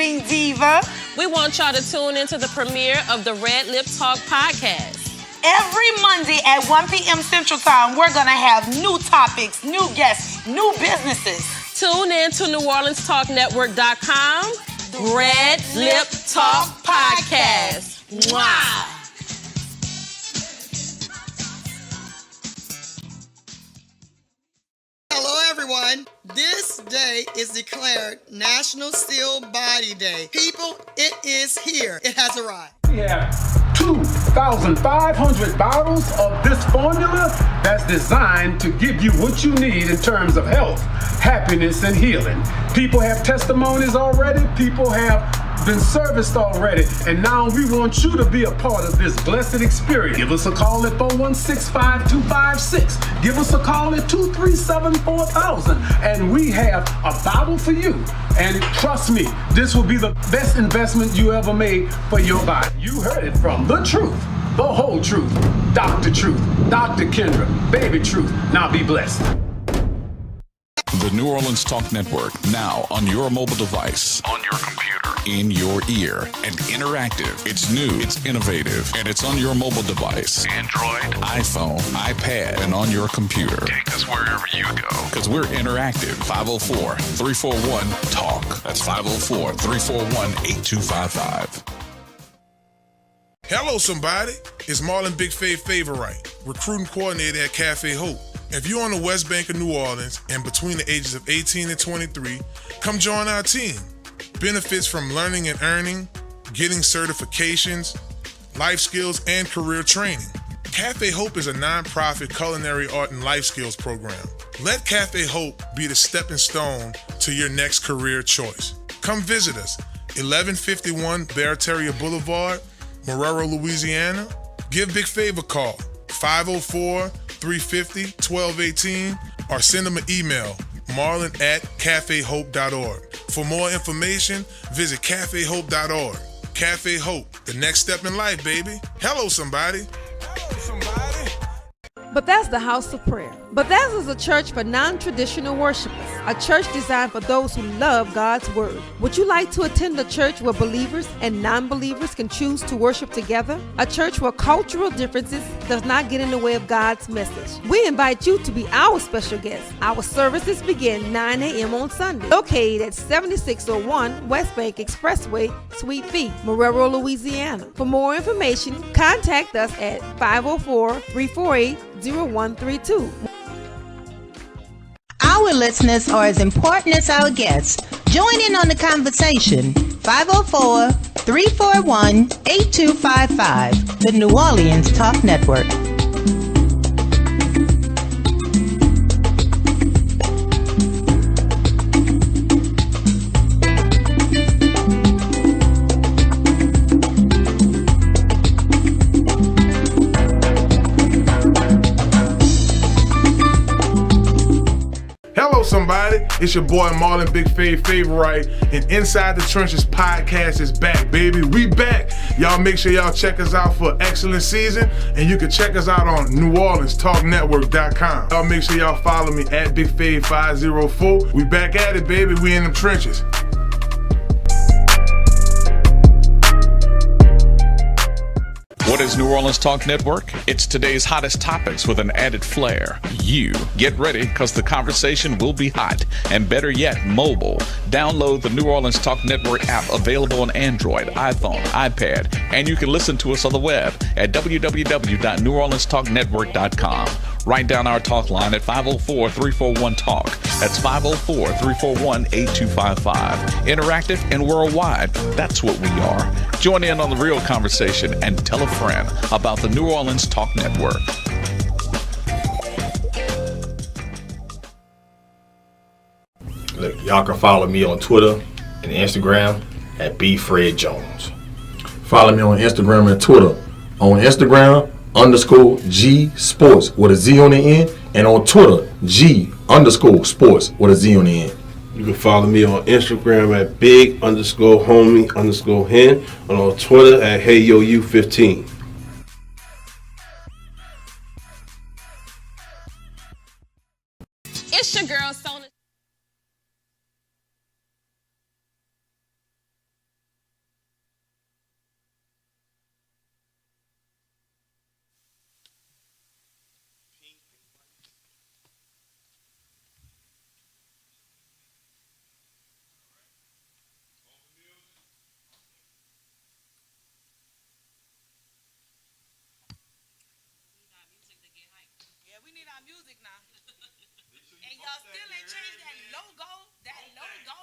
exciting, Diva. We want y'all to tune into the premiere of the RedLip Talk podcast. Every Monday at 1 p.m. Central Time, we're going to have new topics, new guests, new businesses. Tune in to NewOrleansTalkNetwork.com. RedLip Talk Podcast. Wow. Hello, everyone. This day is declared National Still Body Day. People, it is here. It has arrived. We have 2,500 bottles of this formula that's designed to give you what you need in terms of health, happiness, and healing. People have testimonies already. People have been serviced already, and now we want you to be a part of this blessed experience. Give us a call at 416-5256. Give us a call at 237-4000, and we have a bottle for you. And trust me, this will be the best investment you ever made for your body. You heard it from the truth, the whole truth, Dr. Truth, Dr. Kendra, Baby Truth. Now be blessed. The New Orleans Talk Network, now on your mobile device, on your computer, in your ear, and interactive. It's new, it's innovative, and it's on your mobile device. Android, iPhone, iPad, and on your computer. Take us wherever you go. Because we're interactive. 504-341-TALK. That's 504-341-8255. Hello, somebody. It's Marlon Big Favorite, recruiting coordinator at Cafe Hope. If you're on the West Bank of New Orleans and between the ages of 18 and 23, come join our team. Benefits from learning and earning, getting certifications, life skills, and career training. Cafe Hope is a nonprofit culinary art and life skills program. Let Cafe Hope be the stepping stone to your next career choice. Come visit us, 1151 Barataria Boulevard, Marrero, Louisiana. Give Big Fav a call, 504-350-1218, or send them an email, marlon@cafehope.org. For more information, visit cafehope.org. Cafe Hope, the next step in life, baby. Hello, somebody. Hello, somebody. Bethesda House of Prayer. Bethesda is a church for non-traditional worshipers, a church designed for those who love God's Word. Would you like to attend a church where believers and non-believers can choose to worship together? A church where cultural differences does not get in the way of God's message. We invite you to be our special guest. Our services begin 9 a.m. on Sunday, located at 7601 West Bank Expressway, Suite B, Marrero, Louisiana. For more information, contact us at 504-348-0132. Our listeners are as important as our guests. Join in on the conversation. 504-341-8255. The New Orleans Talk Network. Hello, somebody. It's your boy Marlon Big Favorite, and Inside the Trenches podcast is back, baby. We back. Y'all make sure y'all check us out for excellent season, and you can check us out on NewOrleansTalkNetwork.com. Y'all make sure y'all follow me at Big Fave 504. We back at it, baby. We in them trenches. What is New Orleans Talk Network? It's today's hottest topics with an added flair. You get ready, because the conversation will be hot, and better yet, mobile. Download the New Orleans Talk Network app, available on Android, iPhone, iPad, and you can listen to us on the web at www.NewOrleansTalkNetwork.com. Write down our talk line at 504-341-TALK. That's 504-341-8255. Interactive and worldwide. That's what we are. Join in on the real conversation and tell a friend about the New Orleans Talk Network. Look, y'all can follow me on Twitter and Instagram at BFredJones. Follow me on Instagram and Twitter. On Instagram, _G Sports with a Z on the end, and on Twitter, G_Sports with a Z on the end. You can follow me on Instagram at big_homie_hen, and on Twitter at HeyYoU15. It's your girl, Sonas. music now. And y'all still ain't changed that logo. That logo.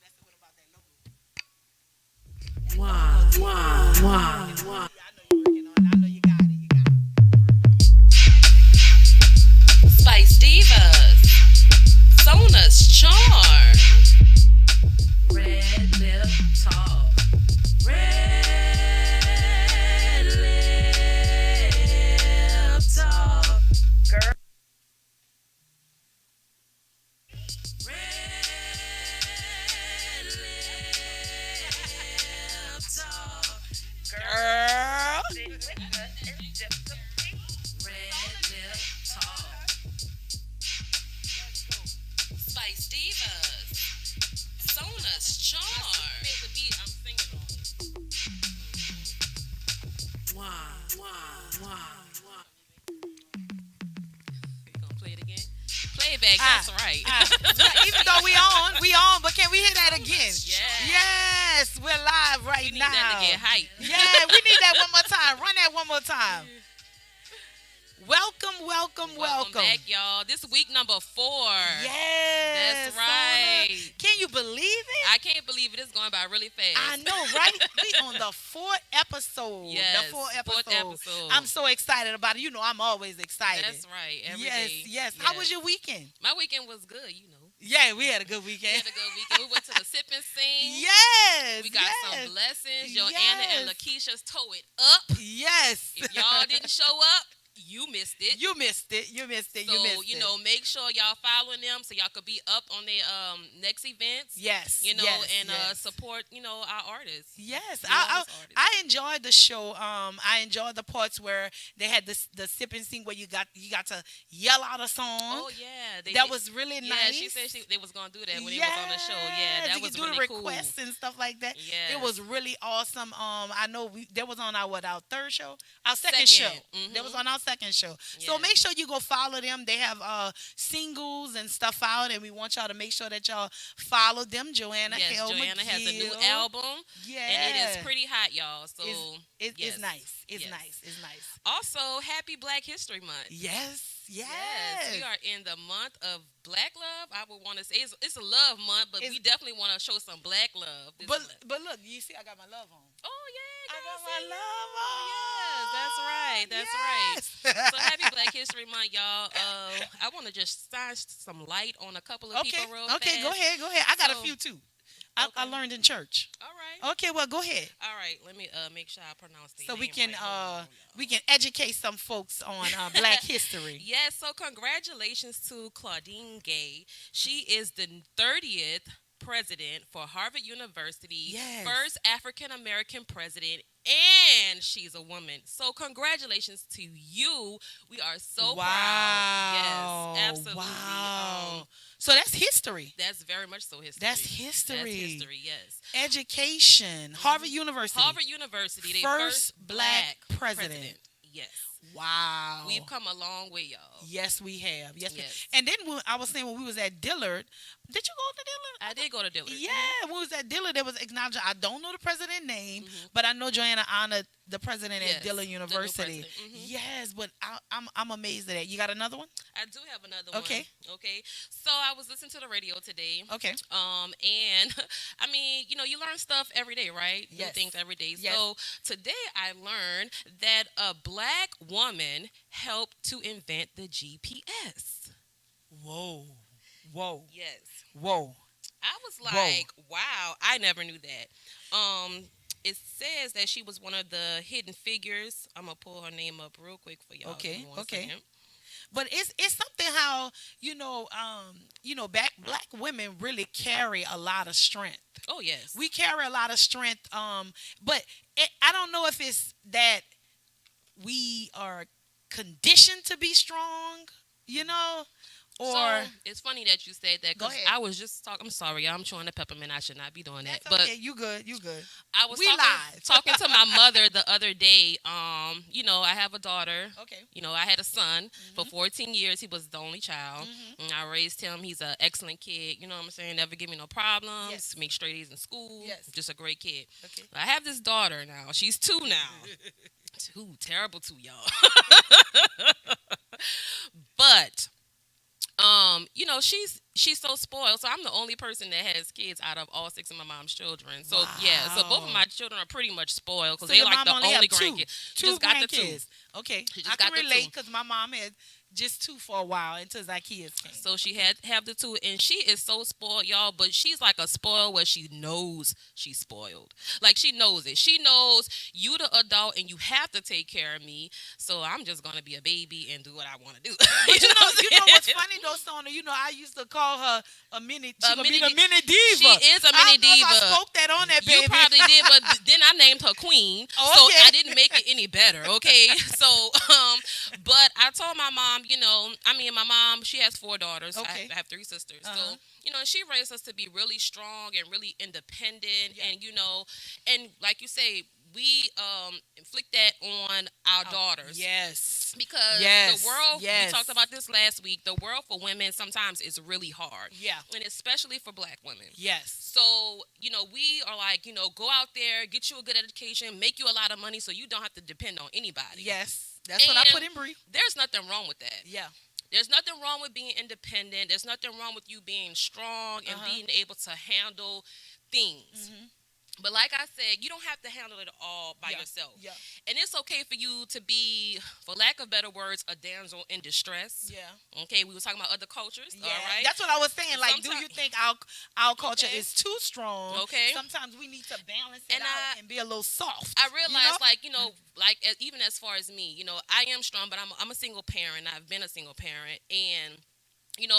Let's see what about that logo. Wow. I know you're working on it. I know you got it. Spice Divas. Sonas Charm. Red Lip Talk. Red Lip Talk. Girl. Red Lip Talk. Girl. Red Lip Talk. Spice Divas. Sonas Charm. Made the beat, I'm singing on it. Wow. You gonna play it again? Play it back, that's right. Even though we on, but can we hear that again? Yes, we're live right You need now. that to get hype. Yeah, we need that one more time. Run that one more time. Welcome. Welcome back, y'all. This is week number 4. Yes. That's right. Can you believe it? I can't believe it. It's going by really fast. I know, right? We on the 4th episode. Yes, The 4th fourth episode. I'm so excited about it. You know, I'm always excited. That's right. Every day. Yes. How was your weekend? My weekend was good, you know. Yeah, we had a good We weekend. had a good weekend. We went to the sip and sing. Yes. We got some blessings. Joanna and Yes. Lakeisha's toe it up. Yes. If y'all didn't show up, you missed it. You missed it. So, make sure y'all following them so y'all could be up on their next events. Yes. You know, yes, and yes. support, our artists. Yes, New Orleans artists. I enjoyed the show. I enjoyed the parts where they had the sip and sing where you got to yell out a song. Oh yeah, that was really yeah, nice. she said they was gonna do that when they was on the show. Yeah, that you was could do really the requests and stuff like that. Yes. It was really awesome. I know that was on our third show, our second show. Mhm. That was on our second show. So Yes. make sure you go follow them. They have singles and stuff out, and we want y'all to make sure that y'all follow them. Joanna Yes, Hill Joanna has a new McGill. album. Yeah, And it is pretty hot, y'all. So It's yes. nice. It's Yes. nice. It's nice. Also, happy Black History Month. Yes. We are in the month of Black love. I would want to say it's a love month, but we definitely want to show some Black love. But look, you see, I got my love on. Oh yeah, I got girl, my see? love on. Oh, yes, that's right. That's right. So happy Black History Month, y'all. I want to just shine some light on a couple of people real fast. Okay, go ahead. I got a So- few too. I learned in church. All right. Okay, well, go ahead. All right. Let me make sure I pronounce the So name we can right. Hold on, we can educate some folks on Black history. Yes, so congratulations to Claudine Gay. She is the 30th president for Harvard University, Yes. first African American president, and she's a woman. So congratulations to you. We are so proud. Yes, absolutely. Wow. So that's history. That's very much so history. That's history. That's history, yes. Education. Harvard University. Harvard University, they First first black black president. Yes. Wow. We've come a long way, y'all. Yes, we have. Yes. Yes. And then I was saying when we was at Dillard, did you go to Dillard? I did go to Dillard. Yeah, when we was at Dillard, there was acknowledging. I don't know the president's name, but I know Joanna honored the president Yes, at Dillard the new University. president. Mhm. Yes, but I'm amazed at that. You got another one? I do have another Okay. one. Okay. So I was listening to the radio today. Okay. And I mean, you learn stuff every day, right? Yes. New things every day. Yes. So today I learned that a black woman helped to invent the GPS. Whoa. Yes. Whoa. I was like, wow, I never knew that. It says that she was one of the hidden figures. I'm gonna pull her name up real quick for y'all. Okay, Give me one okay. second. But it's something how black women really carry a lot of strength. Oh yes. We carry a lot of strength. But I don't know if it's that we are conditioned to be strong, or So, it's funny that you said that Go because ahead. I was just talking. I'm sorry, y'all. I'm chewing the peppermint. I should not be doing that. that's But okay. You good. I was We talking, live. talking to my mother the other day. I have a daughter. Okay. I had a son for 14 years. He was the only child. And I raised him. He's an excellent kid. You know what I'm saying? Never give me no problems. Yes. Make straight A's in school. Yes. Just a great kid. Okay. I have this daughter now. She's 2 now. 2, terrible 2, y'all. But she's so spoiled. So I'm the only person that has kids out of all 6 of my mom's children. So yeah, so both of my children are pretty much spoiled because So they your like mom the only only have two. grandkid. Two Just got the 2. grandkids. Okay, She I just can got the 2. relate because my mom had just 2 for a while until Zacchaeus came. So she had to have the 2, and she is so spoiled, y'all. But she's like a spoiled where she knows she's spoiled. Like she knows it. She knows you the adult and you have to take care of me. So I'm just gonna be a baby and do what I want to do. But you know what's funny though, Sona? I used to call her a mini. She a mini diva. She is a mini diva. I spoke that on that baby. You probably did, but then I named her Queen, Oh, so okay. I didn't make it any better. Okay, so but I told my mom, my mom, she has 4 daughters. Okay. I have 3 sisters. Uh-huh. So she raised us to be really strong and really independent, and and like you say, we inflict that on our daughters. Yes. Because Yes. the world, Yes. we talked about this last week, the world for women sometimes is really hard. Yeah. And especially for black women. Yes. So, we are like, go out there, get you a good education, make you a lot of money so you don't have to depend on anybody. Yes. That's what I And put in brief. There's nothing wrong with that. Yeah. There's nothing wrong with being independent. There's nothing wrong with you being strong and being able to handle things. Mm-hmm. But like I said, you don't have to handle it all by yourself. Yeah. And it's okay for you to be, for lack of better words, a damsel in distress. Yeah. Okay, we were talking about other cultures. Yeah. All right. That's what I was saying. And Like, do you think our culture Okay. is too strong? Okay. Sometimes we need to balance it And out and be a little soft. I realized, even as far as me, I am strong, but I'm a single parent. I've been a single parent, and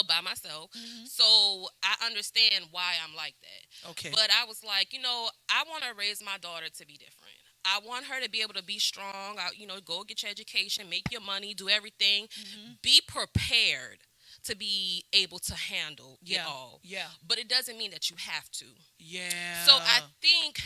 by myself. Mm-hmm. So I understand why I'm like that. Okay. But I was like, I want to raise my daughter to be different. I want her to be able to be strong. Go get your education, make your money, do everything. Mm-hmm. Be prepared to be able to handle it all. Yeah. But it doesn't mean that you have to. Yeah. So I think,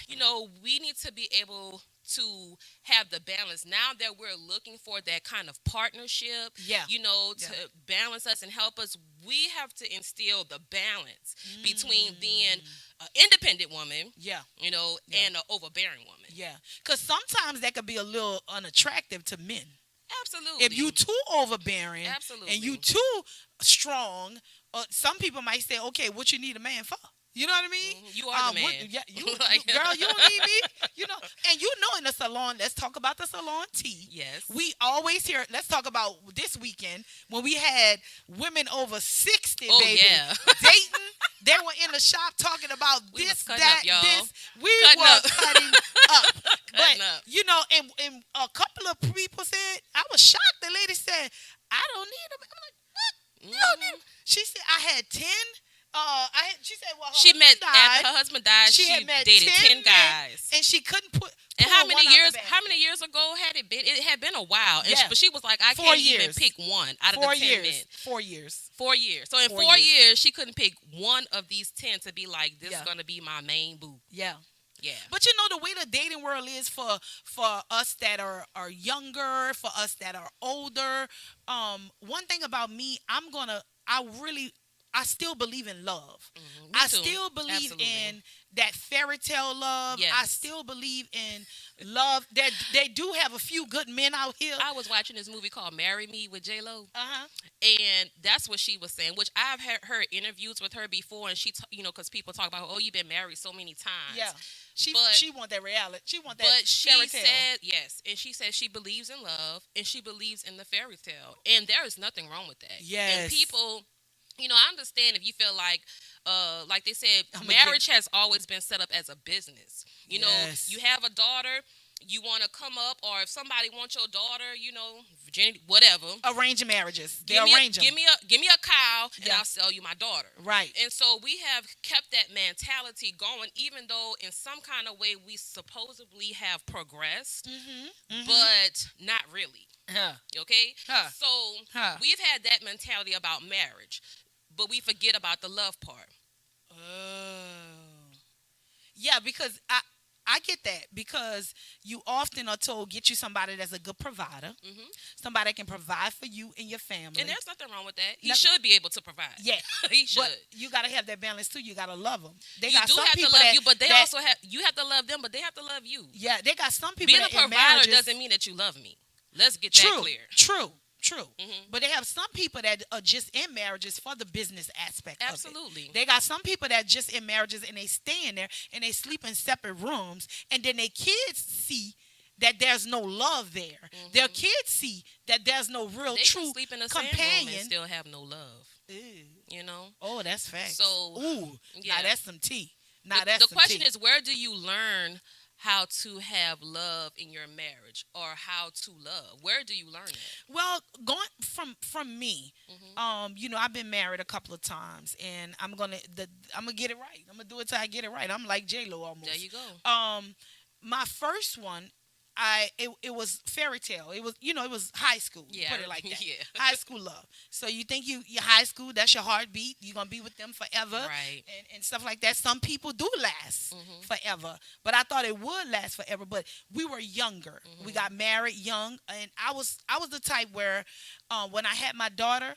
we need to be able to have the balance now that we're looking for that kind of partnership, to balance us and help us. We have to instill the balance between being an independent woman, and an overbearing woman. Yeah. Because sometimes that could be a little unattractive to men. Absolutely. If you too overbearing Absolutely. and you too strong, some people might say, okay, what you need a man for? You know what I mean? You are the man. Girl, you don't need me. And in the salon, let's talk about the salon tea. Yes. We always hear, let's talk about this weekend when we had women over 60, Oh, baby, yeah. dating. They were in the shop talking about We this, was cutting that, up, y'all. this. We Cutting were up. cutting up. Cutting But, up. and a couple of people said, I was shocked. The lady said, I don't need them. I'm like, what? You don't need 'em? She said, I had 10. She said, well, her She met husband died. after her husband died. She had met dated 10 men, guys. and she couldn't put. And pull how one many out years? the How many years ago had it been? It had been a while, and Yeah. but she was like, I 4 can't even years. pick one out of 4 the 10 years. men. 4 years. 4 years. So in 4 4 years. years, she couldn't pick one of these 10 to be like, this is Yeah. gonna be my main boo. Yeah. Yeah. But the way the dating world is for us that are younger, for us that are older. One thing about me, I still believe in love. Me I too. still believe Absolutely. in that fairy tale love. Yes. I still believe in love. That they do have a few good men out here. I was watching this movie called Marry Me with J-Lo. Uh-huh. And that's what she was saying, which I've heard interviews with her before, and she, because people talk about, oh, you've been married so many times. Yeah. She want that reality. She want that But she fairy tale. said, yes, and she said she believes in love, and she believes in the fairy tale. And there is nothing wrong with that. Yes. And people, I understand if you feel like they said, I'ma marriage has always been set up as a business. Yes. You have a daughter, you want to come up, or if somebody wants your daughter, virginity, whatever. Arranging marriages. They Give me arrange them. give me a cow, and Yeah. I'll sell you my daughter. Right. And so we have kept that mentality going, even though in some kind of way we supposedly have progressed, but not really. Huh. Okay? Huh. So Huh. we've had that mentality about marriage, but we forget about the love part. Oh. Yeah, because I get that, because you often are told, get you somebody that's a good provider, somebody that can provide for you and your family. And there's nothing wrong with that. He No- should be able to provide. Yeah, He should. but you got to have that balance too. You got to love them. They You got do some have to people love that, you, but they that- also have, you have to love them, but they have to love you. Yeah, they got some people Being a that in provider marriages, doesn't mean that you love me. Let's get that clear. True. True. But they have some people that are just in marriages for the business aspect Absolutely. of it. They got some people that just in marriages and they stay in there and they sleep in separate rooms, and then their kids see that there's no love there. Their kids see that there's no real they true can sleep in the companion. same room and still have no love. Ew. You know? Oh, that's facts. So, ooh, yeah. now that's some tea. The question is, where do you learn how to have love in your marriage, or how to love? Where do you learn it? Well, going from me, you know, I've been married a couple of times, and I'm gonna get it right. I'm gonna do it till I get it right. I'm like J-Lo almost. There you go. My first one, it was fairy tale. It was, you know, it was high school. Yeah, put it like that. yeah. High school love. So you think your high school, that's your heartbeat. You're gonna be with them forever, right? And stuff like that. Some people do last forever, but I thought it would last forever. But we were younger. We got married young, and I was the type where when I had my daughter,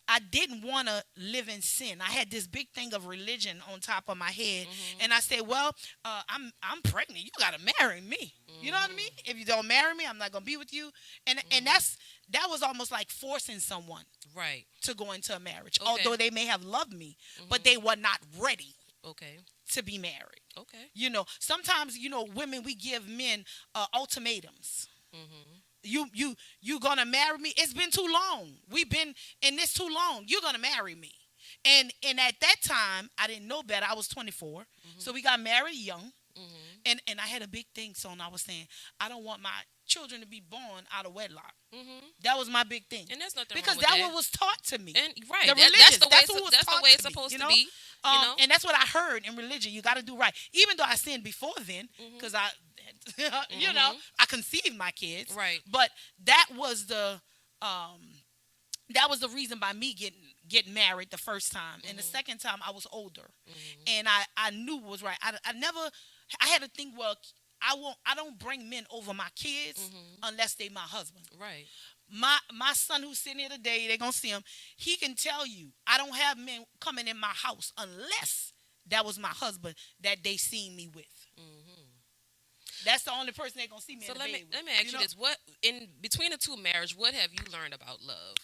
I didn't want to live in sin. I had this big thing of religion on top of my head, and I said, "Well, I'm pregnant. You got to marry me. You know what I mean? If you don't marry me, I'm not gonna be with you." And that was almost like forcing someone right to go into a marriage, okay. although they may have loved me, but they were not ready. Okay. To be married. Okay. You know, sometimes, you know, women, we give men ultimatums. You gonna marry me? It's been too long. We've been in this too long. You're gonna marry me. And at that time, I didn't know better. I was 24. So we got married young. And I had a big thing, so I was saying, I don't want my children to be born out of wedlock. That was my big thing. And there's nothing because wrong with that. what was taught to me. And right, the that's the way it's me, supposed you to know? be. You know? And that's what I heard in religion. You got to do right. Even though I sinned before then, because I, you know, I conceived my kids. Right. But that was the reason by me getting married the first time. And the second time I was older, and I knew it was right. I had to think, well, I don't bring men over my kids unless they my husband. Right. My son who's sitting here today, they're gonna see him. He can tell you, I don't have men coming in my house unless that was my husband that they seen me with. That's the only person they're gonna see me. So in let the me bed with, ask you this: what in between the two marriage, what have you learned about love?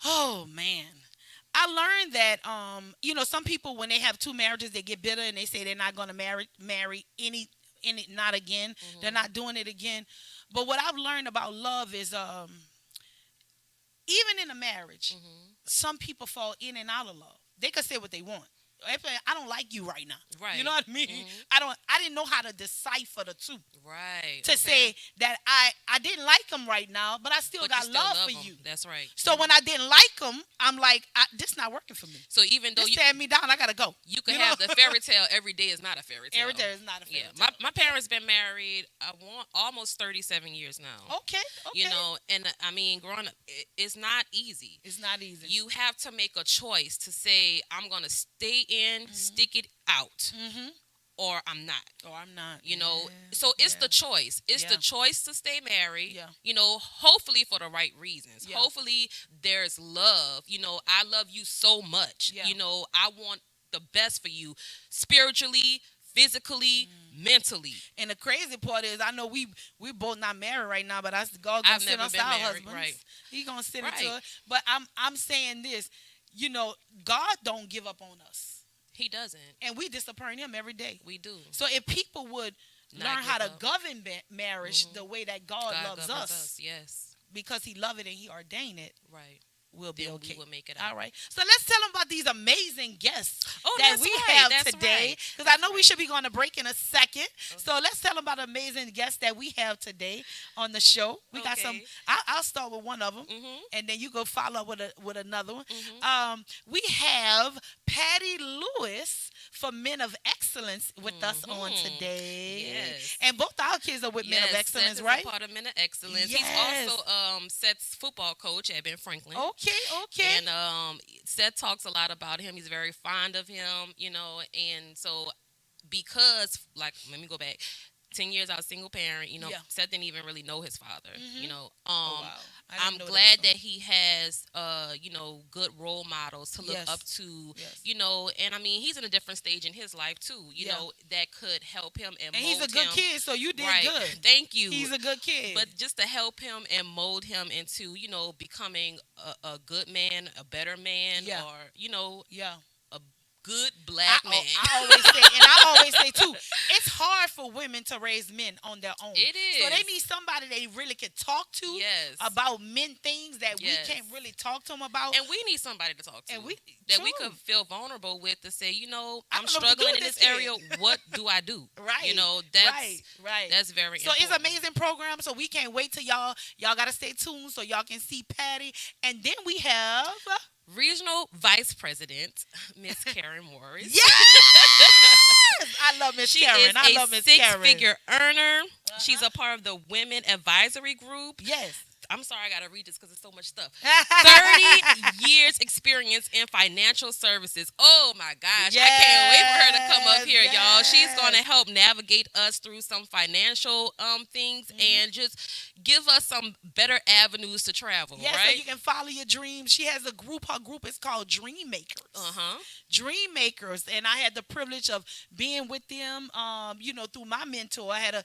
Oh man. I learned that, you know, some people, when they have two marriages, they get bitter and they say they're not going to marry any, not again. They're not doing it again. But what I've learned about love is, even in a marriage, some people fall in and out of love. They can say what they want. I don't like you right now. Right. You know what I mean? I didn't know how to decipher the two. Right. To say that I didn't like him right now, but I still got love for you. That's right. So when I didn't like him, I'm like, this not working for me. So even though you stand me down, I gotta go. You can have the fairy tale. Every day is not a fairy tale. Every day is not a fairy tale. My parents been married almost 37 years now. Okay. You know, and I mean, growing up, it's not easy. It's not easy. You have to make a choice to say, I'm gonna stay in, stick it out, or I'm not. Or I'm not. You know, so it's the choice. It's the choice to stay married. Yeah. You know, hopefully for the right reasons. Yeah. Hopefully there's love. You know, I love you so much. Yeah. You know, I want the best for you, spiritually, physically, mentally. And the crazy part is, I know we both not married right now, but God gonna send us our husbands. Right. He gonna send it to us. But I'm saying this, you know, God don't give up on us. He doesn't. And we disappoint him every day. We do. So if people would learn how to govern marriage the way that God loves us, yes, because he loved it and he ordained it, right, we'll be okay. We will make it out. All right. So let's tell them about these amazing guests that we right. have That's today. Because I know we should be going to break in a second. Okay. So let's tell them about the amazing guests that we have today on the show. We got some. I'll start with one of them, and then you go follow up with another one. We have Paddy Lewis for Men of Excellence with us on today. Yes. And both our kids are with Men of Excellence, Seth right? Is a part of Men of Excellence. Yes. He's also Seth's football coach at Ben Franklin. Okay. And Seth talks a lot about him. He's very fond of him, you know, and so because, like, let me go back. 10 years I was single parent. You know, Yeah. Seth didn't even really know his father. You know, Oh, wow. I didn't I'm know glad that that he has, you know, good role models to look Yes. up to. Yes. You know, and I mean, he's in a different stage in his life too. You Yeah. know, that could help him and And mold he's a good him. kid, so you did Right. good. Thank you. He's a good kid. But just to help him and mold him into, you know, becoming a good man, a better man, Yeah. or, you know, yeah. a good black man. I always say too, it's hard for women to raise men on their own. It So they is. need somebody they really can talk to Yes. about men things that Yes. we can't really talk to them about. And we need somebody to talk to. And we could feel vulnerable with to say, you know, I I'm don't know what to do struggling with in this this area. What do I do? Right. You know, that's right. That's very So important. it's an amazing program. So we can't wait till y'all gotta stay tuned so y'all can see Paddy. And then we have Regional Vice President, Miss Karen Morris. Yes! I love Miss She Karen. is I a love Miss Karen. six-figure earner. She's a part of the Women Advisory Group. Yes. I'm sorry, I got to read this because it's so much stuff. 30 years experience in financial services. Oh, my gosh. I can't wait for her to come up here, y'all. She's going to help navigate us through some financial things and just give us some better avenues to travel, Yes, right? so you can follow your dreams. She has a group. Her group is called Dream Makers. Dream Makers. And I had the privilege of being with them, you know, through my mentor. I had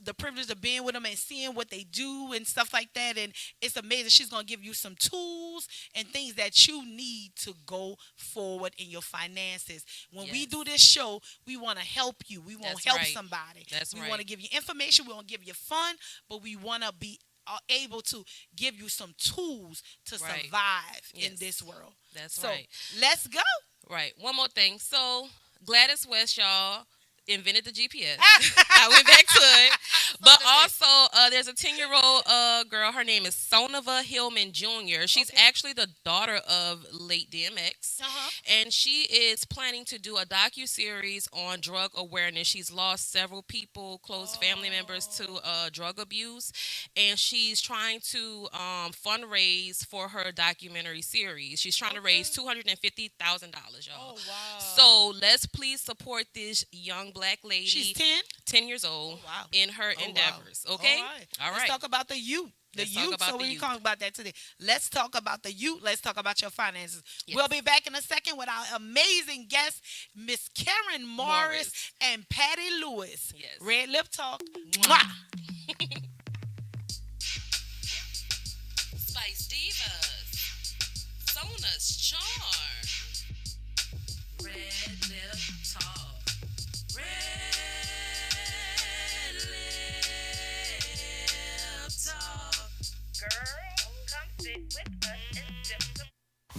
the privilege of being with them and seeing what they do and stuff like that. And it's amazing. She's going to give you some tools and things that you need to go forward in your finances. When we do this show, we want to help you. We want to help somebody. We want to give you information. We want to give you fun, but we want to be able to give you some tools to survive in this world. That's so right. Let's go. Right. One more thing. So Gladys West, y'all, invented the GPS. I went back to it. But also, there's a 10-year-old girl. Her name is Sonova Hillman Jr. She's actually the daughter of late DMX. And she is planning to do a docuseries on drug awareness. She's lost several people, close family members, to drug abuse. And she's trying to fundraise for her documentary series. She's trying to raise $250,000, y'all. Oh, wow. So let's please support this young black lady. She's 10 years old in her endeavors. Okay? All right. Let's talk about the youth. So we're talking about that today. Let's talk about the youth. Let's talk about your finances. Yes. We'll be back in a second with our amazing guests, Miss Karen Morris and Paddy Lewis. Yes. RedLip Talk. Mwah. Spice Divas. Sonas Charm. RedLip Talk.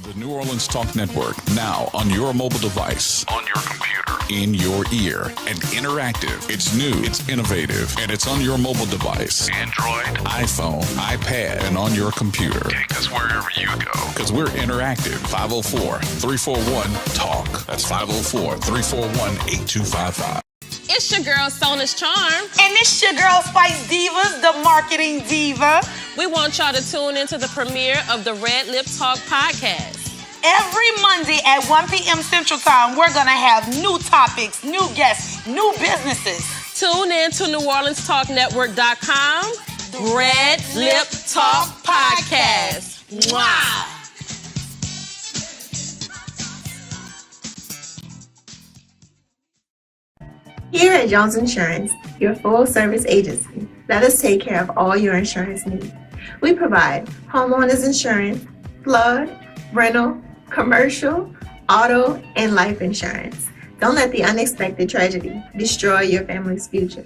The New Orleans Talk Network, now on your mobile device, on your computer, in your ear, and interactive. It's new, it's innovative, and it's on your mobile device. Android, iPhone, iPad, and on your computer. Take us wherever you go. Because we're interactive. 504-341-TALK. That's 504-341-8255. It's your girl, Sonas Charm. And it's your girl, Spice Divas, the marketing diva. We want y'all to tune into the premiere of the RedLip Talk podcast. Every Monday at 1 p.m. Central Time, we're going to have new topics, new guests, new businesses. Tune in to NewOrleansTalkNetwork.com. RedLip Talk podcast. Wow. Here at Jones Insurance, your full-service agency, let us take care of all your insurance needs. We provide homeowners insurance, flood, rental, commercial, auto, and life insurance. Don't let the unexpected tragedy destroy your family's future.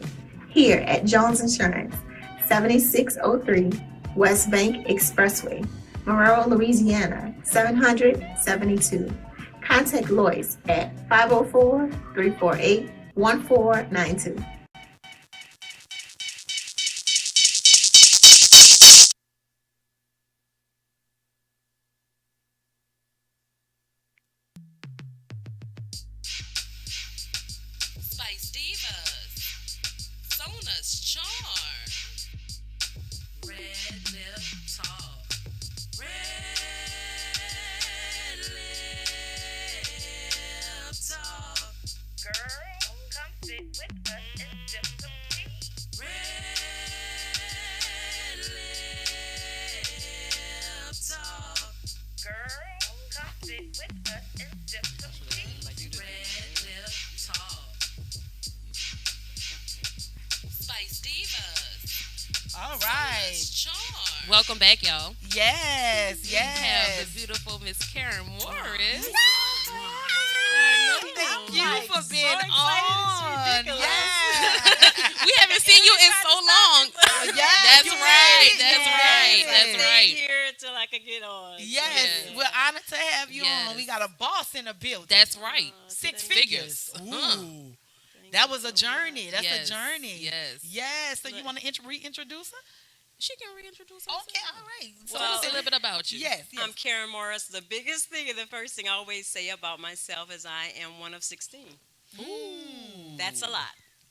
Here at Jones Insurance, 7603 West Bank Expressway, Monroe, Louisiana, 772. Contact Lois at 504-348-1492. Spice Divas. Sonas Charm. RedLip Talk. RedLip Talk. Girl, come sit with us and All right. Welcome back, y'all. Yes, We have the beautiful Miss Karen Morris. Thank you for being on. We haven't seen you in so long. That's right. That's right. Here till I could get on. Yes, we're honored to have you on. We got a boss in the building. That's right. 6 figures. Ooh. That was a journey. That's a journey. Yes. So you want to reintroduce her? She can reintroduce herself. Okay, all right. So tell us a little bit about you. Yes. I'm Karen Morris. The biggest thing and the first thing I always say about myself is I am one of 16. Ooh. That's a lot.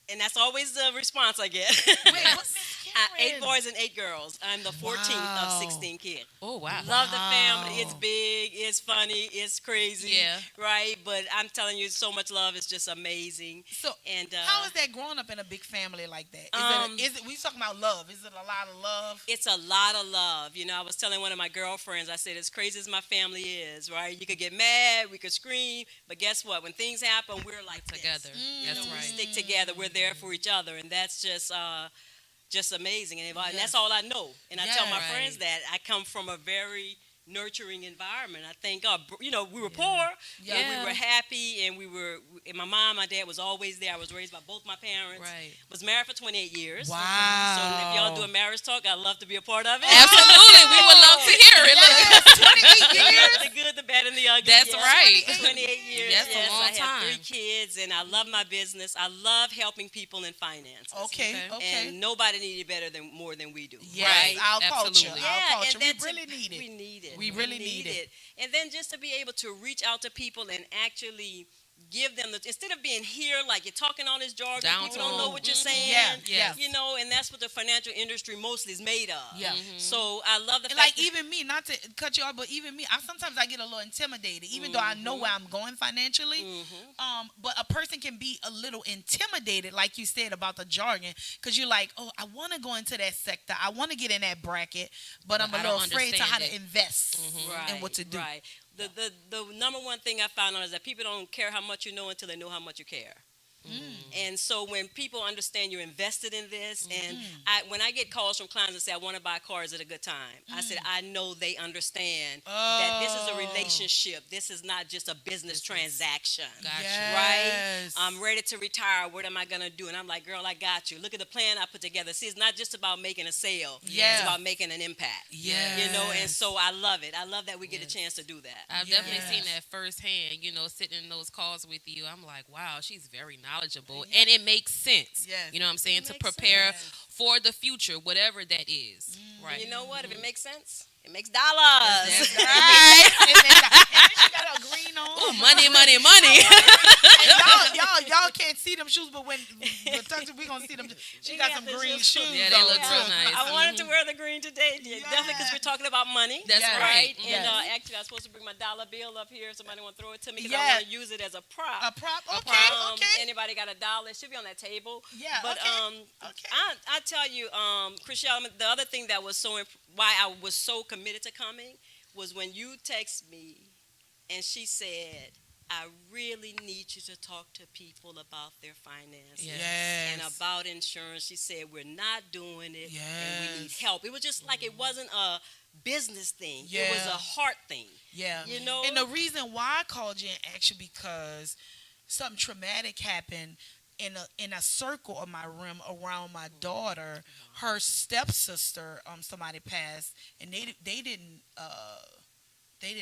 And that's always the response I get. Wait, what's Miss Karen? 8 boys and 8 girls. I'm the 14th of 16 kids. Oh, wow. Love the family. It's big. It's funny. It's crazy. Yeah. Right? But I'm telling you, so much love. It's just amazing. So, and how is that growing up in a big family like that? Is it we talking about love? Is it a lot of love? It's a lot of love. You know, I was telling one of my girlfriends, I said, as crazy as my family is, right? You could get mad, we could scream, but guess what? When things happen, we're like together. That's right. We stick together. We're there for each other, and that's just amazing. And that's all I know. And I tell my friends that I come from a very nurturing environment. I thank God. You know, we were poor, but we were happy, and and my mom, my dad was always there. I was raised by both my parents. Right. Was married for 28 years. Wow. So if y'all do a marriage talk, I'd love to be a part of it. Absolutely. We would love to hear it. Yes, 28 years. The good, the bad, and the ugly. That's right. 28 years. That's a long I have time. 3 kids, and I love my business. I love helping people in finances. Okay. And nobody needed it more than we do. Yes, right? our culture. Absolutely. Our culture. And We then really need it. We need it. We really need it. And then just to be able to reach out to people and actually give them instead of being here like you're talking all this jargon, people don't know what you're saying. You know, and that's what the financial industry mostly is made of. So I love the fact like even me, not to cut you off, but even me, sometimes I get a little intimidated, even though I know where I'm going financially. But a person can be a little intimidated, like you said about the jargon, because you're like, oh, I want to go into that sector, I want to get in that bracket, but I'm a little afraid to how to invest and what to do. Right. The number one thing I found out is that people don't care how much you know until they know how much you care. And so when people understand you're invested in this, and when I get calls from clients and say, I want to buy a car, is it a good time? I said, I know they understand that this is a relationship. This is not just a business transaction. Right? I'm ready to retire. What am I going to do? And I'm like, girl, I got you. Look at the plan I put together. See, it's not just about making a sale. It's about making an impact. You know, and so I love it. I love that we get a chance to do that. I've definitely seen that firsthand, you know, sitting in those calls with you. I'm like, wow, she's very knowledgeable. And it makes sense. You know what I'm saying? To prepare for the future, whatever that is. Right. You know what? If it makes sense, it makes dollars. That's right. And then she got her green on. Oh, money, money, money. And y'all can't see them shoes, but when we're gonna see them. She got some green shoes. Yeah, they look real nice. I wanted to wear the green today, definitely because we're talking about money. That's right. And actually, I was supposed to bring my dollar bill up here. Somebody want to throw it to me because I want to use it as a prop. A prop. Okay. Anybody got $1? It should be on that table. Yeah. But I tell you, Chriselle, the other thing that was why I was so committed to coming was when you text me and she said, I really need you to talk to people about their finances and about insurance. She said, we're not doing it and we need help. It was just like it wasn't a business thing. It was a heart thing. You know? And the reason why I called you and asked you because something traumatic happened in a circle of my room around my daughter. Her stepsister, somebody passed, and they didn't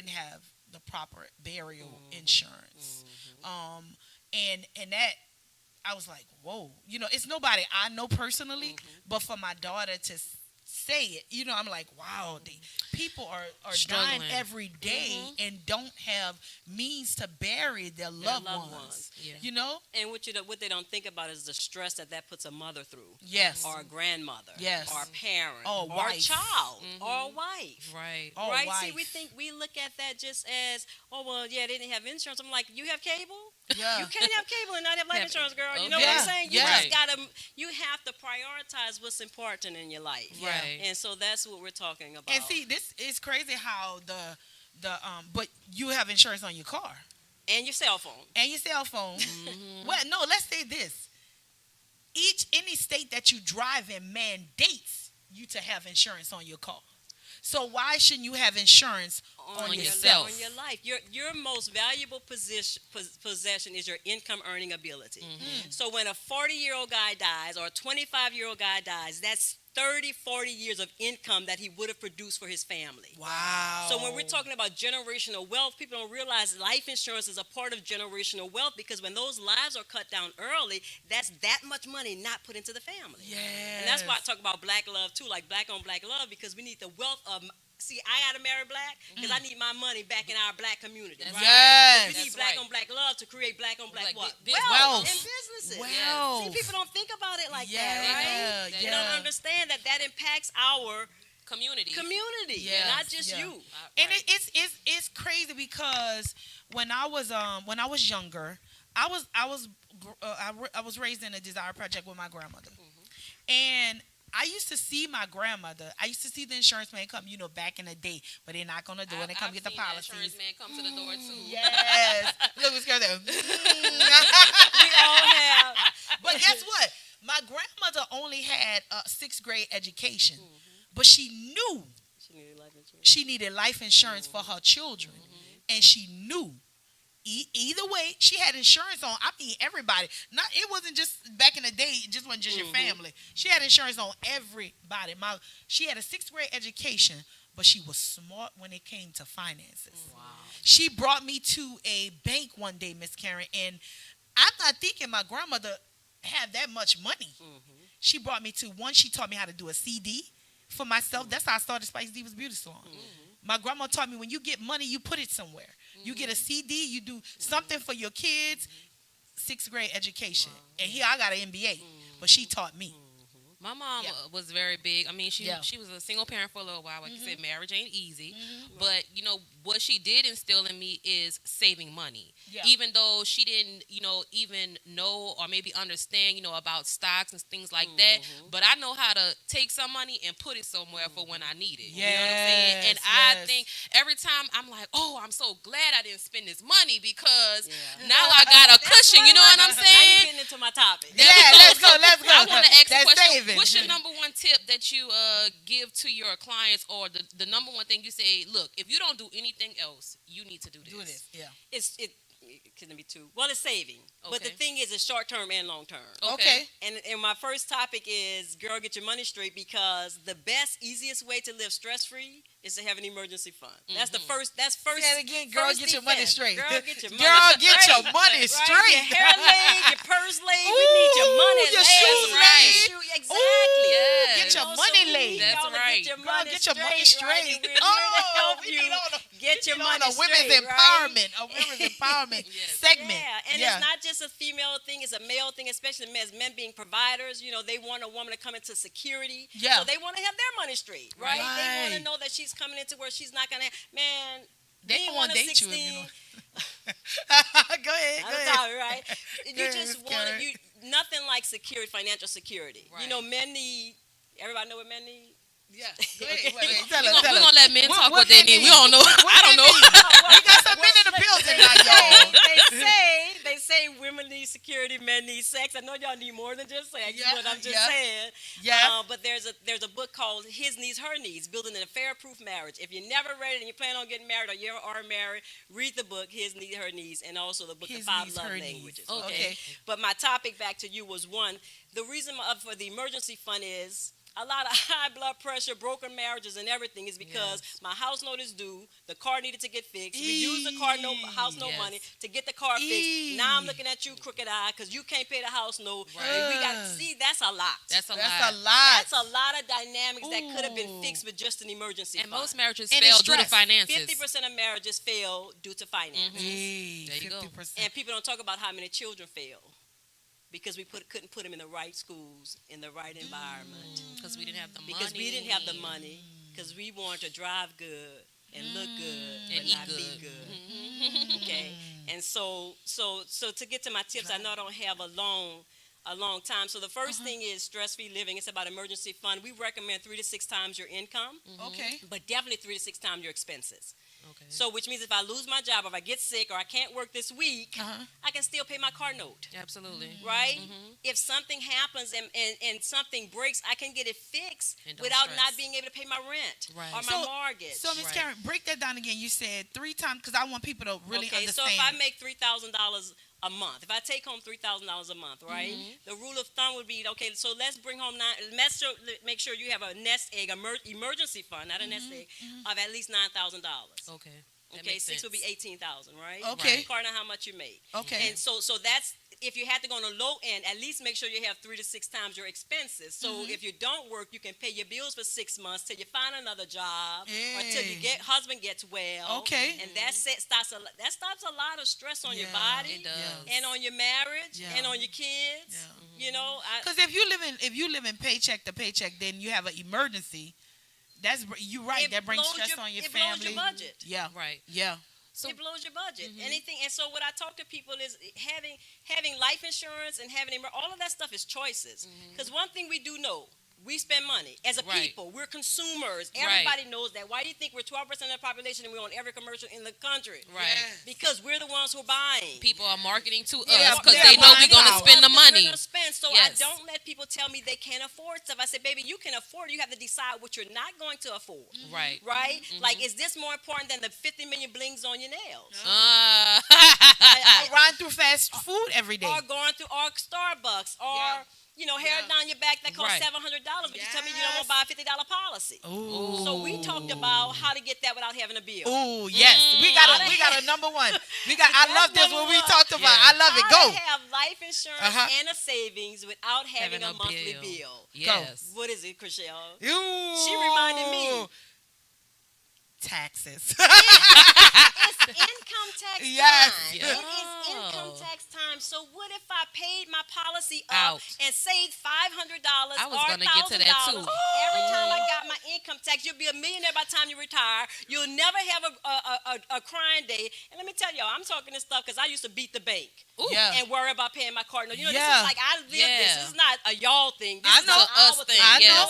have the proper burial insurance. And that I was like, whoa, you know, it's nobody I know personally, but for my daughter to say it, you know, I'm like, wow, people are dying every day and don't have means to bury their loved ones. You know? And what they don't think about is the stress that puts a mother through. Or a grandmother. Or a parent. Or a child. Or a wife. Right. See, we look at that just as, oh, well, yeah, they didn't have insurance. I'm like, you have cable? Yeah. You can't have cable and not have life insurance, girl. You know what I'm saying? You just you have to prioritize what's important in your life. Right. And so that's what we're talking about. And see, this is crazy how but you have insurance on your car. And your cell phone. Well, no, let's say this. Any state that you drive in mandates you to have insurance on your car. So why shouldn't you have insurance on yourself? On your life. Your most valuable possession is your income earning ability. So when a 40-year-old guy dies or a 25-year-old guy dies, that's 30, 40 years of income that he would have produced for his family. Wow. So when we're talking about generational wealth, people don't realize life insurance is a part of generational wealth, because when those lives are cut down early, that's that much money not put into the family. Yes. And that's why I talk about black love too, like black on black love, because we need the wealth of. See, I got to marry black because I need my money back in our black community. Right? Yes. We need black on black love to create black on black what? Wealth. And businesses. Wealth. See, people don't think about it like that, right? They don't understand that impacts our community, not just you. And it's crazy because when I was younger, I was raised in a Desire Project with my grandmother, and I used to see my grandmother. I used to see the insurance man come, back in the day, but they knock on the door and they come get the policies. The insurance man come to the door too. Yes. Look what's going there. We all have. But guess what? My grandmother only had a 6th grade education, but she knew she needed life insurance for her children, and she knew. Either way, she had insurance on. I mean, everybody. It wasn't just back in the day. It just wasn't just your family. She had insurance on everybody. She had a 6th grade education, but she was smart when it came to finances. Wow. She brought me to a bank one day, Miss Karen, and I'm not thinking my grandmother had that much money. She brought me to one. She taught me how to do a CD for myself. That's how I started Spice Divas Beauty Salon. My grandma taught me when you get money, you put it somewhere. You get a CD, you do something for your kids. 6th grade education. And here I got an MBA, but she taught me. My mom was very big. I mean, she was a single parent for a little while. Like you said, marriage ain't easy. But, what she did instill in me is saving money. Yeah. Even though she didn't, even know or maybe understand, about stocks and things like that. But I know how to take some money and put it somewhere for when I need it. You know what I'm saying? And I think every time I'm like, oh, I'm so glad I didn't spend this money because now I got a cushion. You know what I'm saying? Now you're getting into my topic. Let's go. I want to ask a question. David. What's your number one tip that you give to your clients, or the number one thing you say, look, if you don't do anything else, you need to do this? Yeah. It couldn't be two. Well, it's saving. Okay. But the thing is, it's short term and long term. Okay. And my first topic is, girl, get your money straight, because the best, easiest way to live stress free is to have an emergency fund. That's the first. That's first. Say it again, girl, get your money straight. Girl, get your money straight. Get your hair laid, your purse laid. We need your money your laid. shoes laid. Exactly. Ooh, get your money laid. That's right. Get your money get your money straight. Right? We're here to help you get your money straight. Women's empowerment. A women's empowerment segment. Yeah, and it's not just a female thing; it's a male thing, especially as men being providers. They want a woman to come into security. Yeah. So they want to have their money straight, right? They want to know that she's coming into where she's not gonna. Man, they don't want to date 16, you. Go ahead. Right? You just want nothing like security, financial security. Right. Men need. Everybody know what men need. Yeah. Go ahead. We're going to let men talk what they need. We don't know. I don't know. We got some men in the building now, y'all. They say women need security, men need sex. I know y'all need more than just sex, but I'm just saying. Yeah. But there's a book called His Needs, Her Needs, Building an Affair-Proof Marriage. If you're never ready and you plan on getting married or you are married, read the book His Needs, Her Needs, and also the book The 5 Love Languages. Okay. But my topic back to you was one. The reason for the emergency fund is a lot of high blood pressure, broken marriages, and everything is because my house note is due. The car needed to get fixed. We used the car, house note money to get the car fixed. Now I'm looking at you crooked eye because you can't pay the house note. And we got that's a lot. That's a lot. That's a lot of dynamics that could have been fixed with just an emergency fund. And most marriages fail due to finances. 50% of marriages fail due to finances. There you go. And people don't talk about how many children fail. Because we couldn't put them in the right schools, in the right environment. Because we didn't have the money. Because we didn't have the money. Because we wanted to drive good and look good and but not be good. Okay? And so to get to my tips, I know I don't have a long a long time. So the first thing is stress-free living. It's about emergency fund. We recommend 3 to 6 times your income. Okay. But definitely 3 to 6 times your expenses. Okay. So which means if I lose my job, if I get sick, or I can't work this week, I can still pay my car note. Absolutely. Right? If something happens and something breaks, I can get it fixed without not being able to pay my rent or my mortgage. So, Ms. Karen, break that down again. You said 3 times, because I want people to really understand. So if I make $3,000 a month, if I take home $3,000 a month, right? The rule of thumb would be, okay, so let's bring home make sure you have a nest egg, emergency fund, not a nest egg, of at least $9,000. Okay. Okay, 6 would be 18,000, right? Okay. According to how much you make. Okay. And so that's, if you had to go on the low end, at least make sure you have 3 to 6 times your expenses. So if you don't work, you can pay your bills for 6 months till you find another job or till your husband gets well. Okay. And that stops a lot of stress on your body. It does. And on your marriage and on your kids. You know, because if you live in paycheck to paycheck, then you have an emergency. You're right. That brings stress on your family. It blows your budget. Yeah. Right. Yeah. So it blows your budget. Anything, and so what I talk to people is having life insurance and all of that stuff is choices. Because one thing we do know, we spend money as a people. We're consumers. Everybody knows that. Why do you think we're 12% of the population and we're on every commercial in the country? Right. Yes. Because we're the ones who are buying. People are marketing to us because they know we're going to spend the money. So I don't let people tell me they can't afford stuff. I say, baby, you can afford it. You have to decide what you're not going to afford. Right. Right? Like, is this more important than the 50 million blings on your nails? Or riding through fast food every day. Or going through Starbucks. Or... You know, hair down your back that costs $700, but you tell me you don't want to buy a $50 policy. Ooh. So we talked about how to get that without having a bill. Oh yes, we got a number one. I love this when we talked about. I love it. Go. How to have life insurance and a savings without having a monthly bill. Yes. Go. What is it, Chriselle? She reminded me. Taxes. It's income tax time. Yes. It is income tax time. So what if I paid my policy up and saved $500 I was or going to get to that too. Every time I got my income tax, you'll be a millionaire by the time you retire. You'll never have a crying day. And let me tell y'all, I'm talking this stuff because I used to beat the bank and worry about paying my card. You know, this is like I live this. This is not a y'all thing. This is an us thing. I know.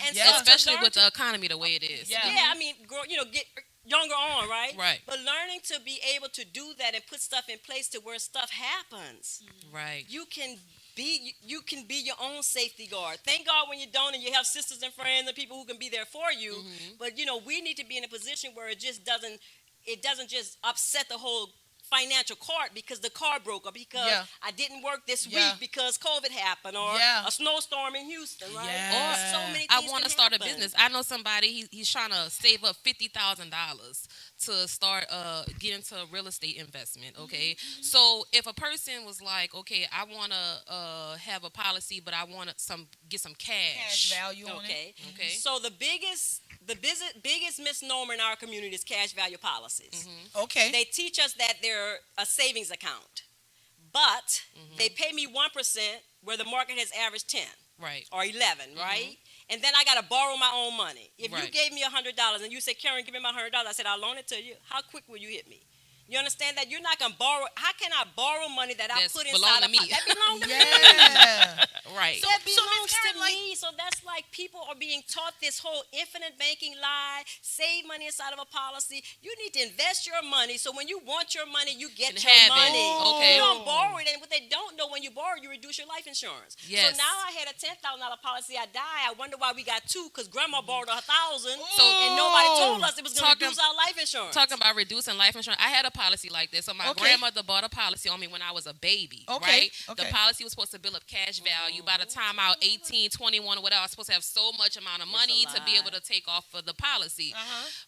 And so especially with the economy the way it is. Yeah, I mean, get younger on, right? Right. But learning to be able to do that and put stuff in place to where stuff happens. Right. You can be your own safety guard. Thank God when you don't and you have sisters and friends and people who can be there for you. But we need to be in a position where it doesn't just upset the whole financial cart because the car broke or because I didn't work this week because COVID happened or a snowstorm in Houston, right? Or so many things I want to start a business. I know somebody, he's trying to save up $50,000 to start get into real estate investment, okay? So if a person was like, okay, I want to have a policy, but I want to get some cash value on it. Okay. So the biggest misnomer in our community is cash value policies. Okay. They teach us that they're a savings account, but they pay me 1% where the market has averaged 10, right, or 11, right? And then I got to borrow my own money. If you gave me $100 and you said, Karen, give me my $100, I said, I'll loan it to you. How quick will you hit me? You understand that you're not gonna borrow? How can I borrow money that I put inside of me? That belongs to me. Right. So that belongs to me. So that's like people are being taught this whole infinite banking lie. Save money inside of a policy. You need to invest your money. So when you want your money, you get your money. Okay. You don't borrow it. And what they don't know, when you borrow, you reduce your life insurance. Yes. So now I had a $10,000 policy. I die. I wonder why we got 2 because grandma borrowed $1,000. And nobody told us it was going to reduce our life insurance. Talking about reducing life insurance, I had a policy like this. So my grandmother bought a policy on me when I was a baby, right? The policy was supposed to build up cash value. By the time I was 18, 21 or whatever, I was supposed to have so much amount of money to be able to take off for the policy.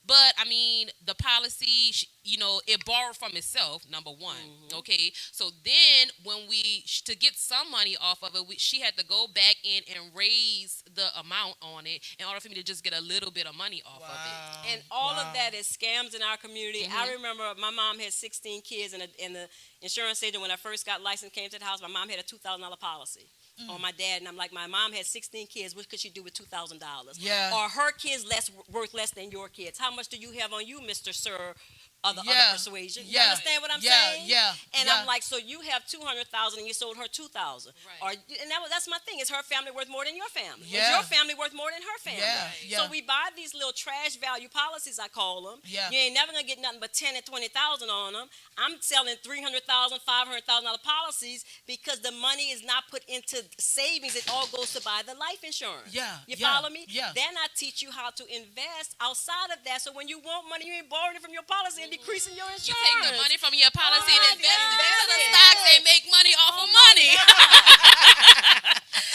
But, I mean, the policy, it borrowed from itself, number one, okay? So then when to get some money off of it, she had to go back in and raise the amount on it in order for me to just get a little bit of money off of it. And all of that is scams in our community. I remember my mom had 16 kids, and the insurance agent, when I first got licensed, came to the house. My mom had a $2,000 policy on my dad, and I'm like, my mom had 16 kids. What could she do with $2,000? Yeah. Or her kids worth less than your kids. How much do you have on you, Mr. Sir other persuasion. You Yeah. understand what I'm Yeah. saying? Yeah. And Yeah. I'm like, so you have 200,000 and you sold her 2,000. Right. And that's my thing. Is her family worth more than your family? Yeah. Is your family worth more than her family? Yeah. Yeah. So we buy these little trash value policies, I call them. Yeah. You ain't never gonna get nothing but 10 and 20,000 on them. I'm selling $300,000, $500,000 policies because the money is not put into savings. It all goes to buy the life insurance. Yeah. You Yeah. follow me? Yeah. Then I teach you how to invest outside of that. So when you want money, you ain't borrowing it from your policy and decreasing your insurance. You take the money from your policy and invest it into the yeah. stocks and make money off of money.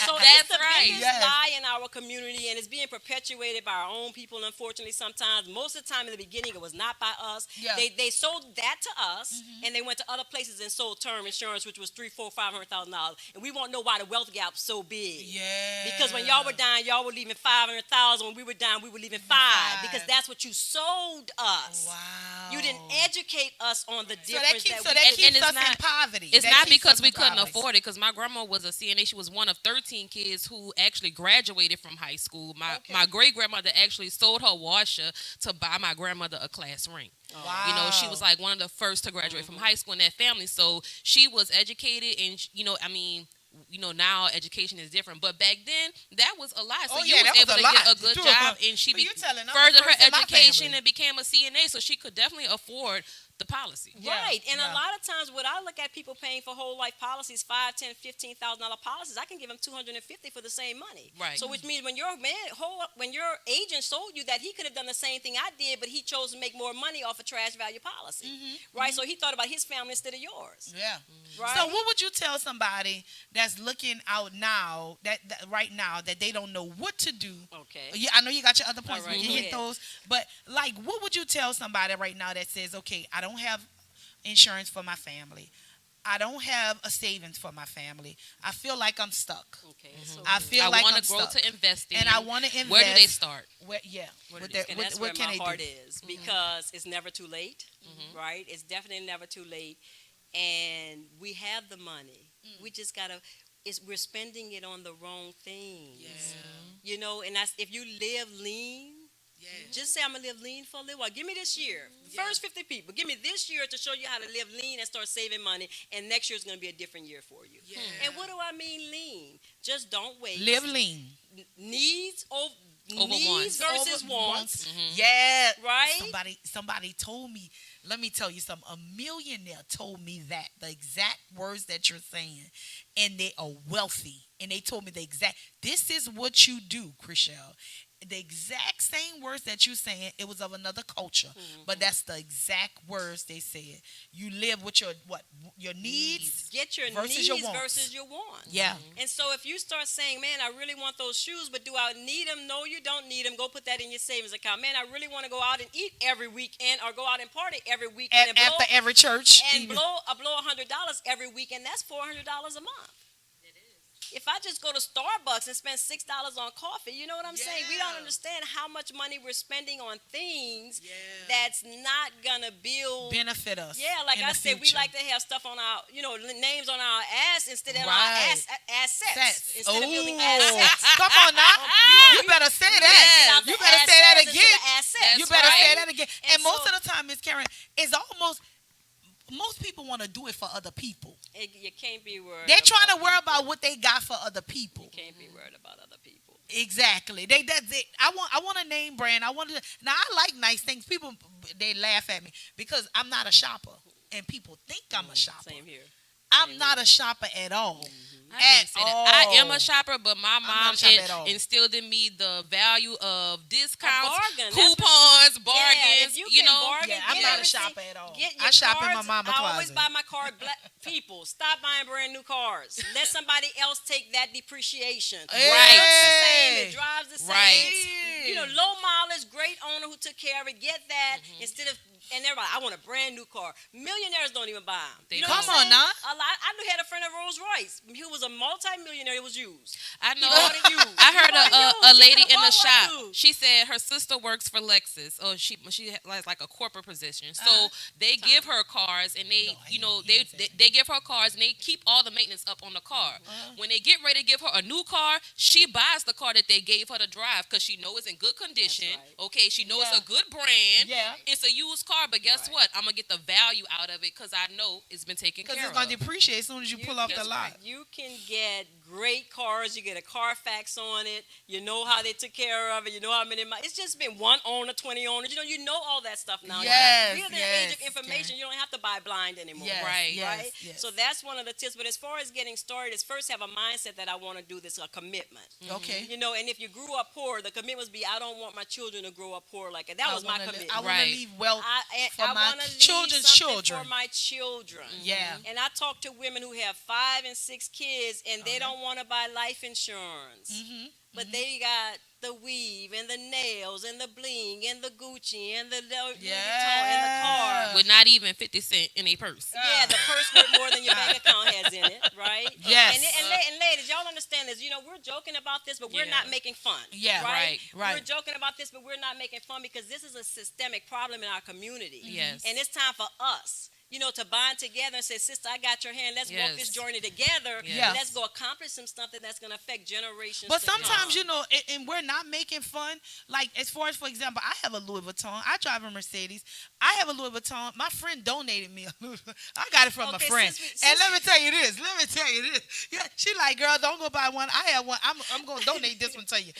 So That's it's the right. biggest lie in our community, and it's being perpetuated by our own people, unfortunately, sometimes. Most of the time in the beginning, it was not by us. Yeah. They sold that to us, and they went to other places and sold term insurance, which was $300,000, $400,000, $500,000. And we won't know why the wealth gap's so big. Yeah. Because when y'all were dying, y'all were leaving $500,000. When we were dying, we were leaving $5,000. Because that's what you sold us. Wow. You didn't educate us on the So that difference keeps, that so we that keeps us in poverty. It's That not keeps because us we in couldn't poverty. afford it, because my grandma was a CNA. She was one of 13 kids who actually graduated from high school. My great grandmother actually sold her washer to buy my grandmother a class ring. Wow. You know, she was like one of the first to graduate from high school in that family. So she was educated, and now education is different. But back then, that was a lot. So Oh, you yeah, was that was able a to lot. get a good job, and she So you telling I'm the furthered first her in my education family. and became a CNA. So she could definitely afford the policy. Right, and yeah. a lot of times when I look at people paying for whole life policies, $5,000, $10,000, $15,000 policies, I can give them $250 for the same money. Right. So which means when your agent sold you that, he could have done the same thing I did, but he chose to make more money off a trash value policy. Right. So he thought about his family instead of yours. Yeah. Right. So what would you tell somebody that's looking out now, that right now, that they don't know what to do? Okay. Yeah, I know you got your other points. All right, We can go hit ahead. those. But like, what would you tell somebody right now that says, okay, I don't have insurance for my family. I don't have a savings for my family. I feel like I'm stuck. Okay. So I feel like want I'm to grow stuck. to investing. And I want to invest. Where do they start? Where and that's what where can my they heart do? is, because it's never too late, right? It's definitely never too late, and we have the money. We just gotta. We're spending it on the wrong things. You know, and if you live lean. Just say, I'm going to live lean for a little while. Give me this year. First 50 people. Give me this year to show you how to live lean and start saving money. And next year is going to be a different year for you. And what do I mean lean? Just don't waste. Live lean. Needs over wants. versus wants. Yeah. Right? Somebody told me, let me tell you something. A millionaire told me that, the exact words that you're saying. And they are wealthy. And they told me this is what you do, Chriselle. The exact same words that you're saying, it was of another culture, but that's the exact words they said. You live with your needs. Get your versus needs your wants. versus your wants. Yeah. And so if you start saying, man, I really want those shoes, but do I need them? No, you don't need them. Go put that in your savings account. Man, I really want to go out and eat every weekend, or go out and party every weekend. After every church. And blow $100 every weekend. That's $400 a month. If I just go to Starbucks and spend $6 on coffee, you know what I'm saying? We don't understand how much money we're spending on things that's not gonna benefit us. Yeah, like I said, we like to have stuff on our, names on our ass instead of our assets. Instead of building assets. Come on now. You better say that. You better say that again. You better say that again. And most of the time, Ms. Karen, it's almost. Most people want to do it for other people. You can't be worried. They're trying to worry about what they got for other people. You can't be worried about other people. Exactly. That's it. I want a name brand. Now I like nice things. People, they laugh at me because I'm not a shopper, and people think I'm a shopper. Same here. I'm not a shopper at all. I am a shopper, but my mom instilled in me the value of discounts, coupons, bargains. Yeah, bargain, I'm not a shopper at all. I shop in my mama's closet. I always buy my car. People, stop buying brand new cars. Let somebody else take that depreciation. Hey. Right. It looks the same. It drives the same. Right. Low mileage, great owner who took care of it. Get that instead of. And everybody, I want a brand new car. Millionaires don't even buy them. Come on now. I had a friend of Rolls Royce. He was a multi-millionaire. It was used. I know. I heard a lady in the shop. She said her sister works for Lexus. Oh, she has like a corporate position. So they give her cars, and they give her cars, and they keep all the maintenance up on the car. When they get ready to give her a new car, she buys the car that they gave her to drive because she knows it's in good condition. Right. okay, she knows it's a good brand. Yeah. It's a used car, but guess what? I'm going to get the value out of it because I know it's been taken care of. Because it's going to depreciate as soon as you pull off the lot. You can get great cars. You get a Carfax on it. You know how they took care of it. You know how many miles. It's just been one owner, 20 owners. You know all that stuff now. Yes, We're in the age of information. You don't have to buy blind anymore. Yes, right. Yes. So that's one of the tips. But as far as getting started, is first have a mindset that I want to do this, a commitment. Okay. And if you grew up poor, the commitment must be I don't want my children to grow up poor like that. That was my commitment. I want to leave wealth for I my children's children. For my children. Yeah. And I talk to women who have 5 and 6 kids and they don't want to buy life insurance. But they got the weave and the nails and the bling and the Gucci and the Louis Vuitton and the car. With not even 50 cents in a purse. Yeah, the purse worth more than your bank account has in it, right? Yes. And ladies, y'all understand this. We're joking about this, but we're not making fun. Yeah, right. Right. We're joking about this, but we're not making fun because this is a systemic problem in our community. Yes. And it's time for us. To bond together and say, sister, I got your hand. Let's walk this journey together. Yes. Let's go accomplish something that's going to affect generations. But sometimes, and we're not making fun. Like, as far as, for example, I have a Louis Vuitton. I drive a Mercedes. I have a Louis Vuitton. My friend donated me a Louis Vuitton. I got it from a friend. And let me tell you this. Yeah, she like, girl, don't go buy one. I have one. I'm going to donate this one to you.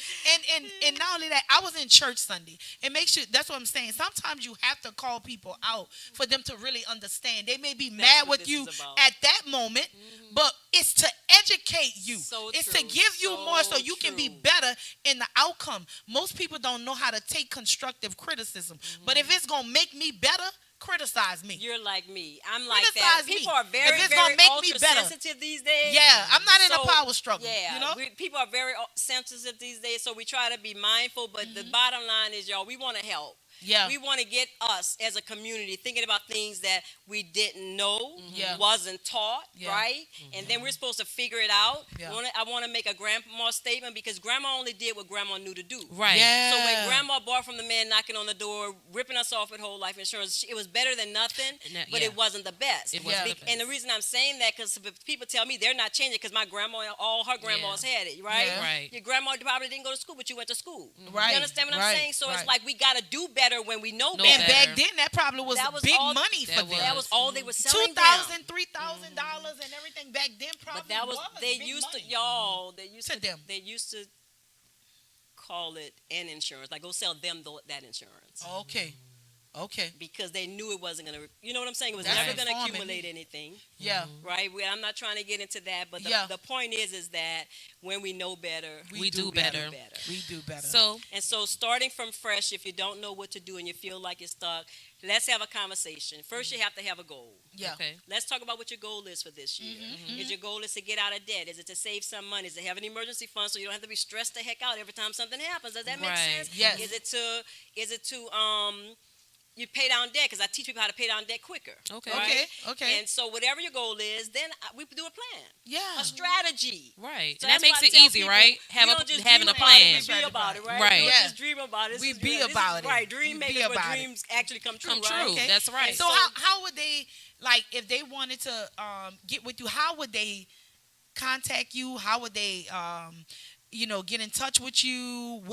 And not only that, I was in church Sunday. And make sure, that's what I'm saying. Sometimes you have to call people out for them to really understand. They may be mad with you at that moment, but it's to educate you. It's to give you more so you can be better in the outcome. Most people don't know how to take constructive criticism. But if it's going to make me better, criticize me. You're like me. I'm like that. People are very, very ultra sensitive these days. Yeah, I'm not in a power struggle. Yeah, people are very sensitive these days, so we try to be mindful. But the bottom line is, y'all, we want to help. Yeah. We want to get us as a community thinking about things that we didn't know, wasn't taught, right? And then we're supposed to figure it out. Yeah. I want to make a grandma statement because grandma only did what grandma knew to do. Right. Yeah. So when grandma bought from the man knocking on the door, ripping us off with whole life insurance, it was better than nothing, but it wasn't the best. It wasn't the best. And the reason I'm saying that because people tell me they're not changing because my grandma, all her grandmas had it, right? Yeah. Right. Your grandma probably didn't go to school, but you went to school. Right. You understand what I'm saying? So it's like we got to do better when we know better. And back then, that probably was big money for them. That was all they were selling. $2,000, $3,000, and everything back then probably. But that was they big used money. to y'all. They used to them. They used to call it an insurance. Like go sell them that insurance. Okay. Because they knew it wasn't going to, you know what I'm saying? It was That's never going to informing. accumulate anything. Yeah. Right? I'm not trying to get into that, but the point is that when we know better, we do better. We do better. So starting from fresh, if you don't know what to do and you feel like you're stuck, let's have a conversation. First, you have to have a goal. Yeah. Okay. Let's talk about what your goal is for this year. Is your goal is to get out of debt? Is it to save some money? Is it to have an emergency fund so you don't have to be stressed the heck out every time something happens? Does that make sense? Yes. Is it to you pay down debt because I teach people how to pay down debt quicker. Okay. Right? Okay. And so whatever your goal is, then we do a plan. Yeah. A strategy. Right. So and that that's makes why I it tell easy, people, right? Having a plan. We be about it, right? Right. We don't just dream about it. We be about it. Right. Dream We be making, but about dreams actually come true. Come right? true. Okay. That's right. So how would they, like, if they wanted to get with you, how would they contact you? How would they get in touch with you?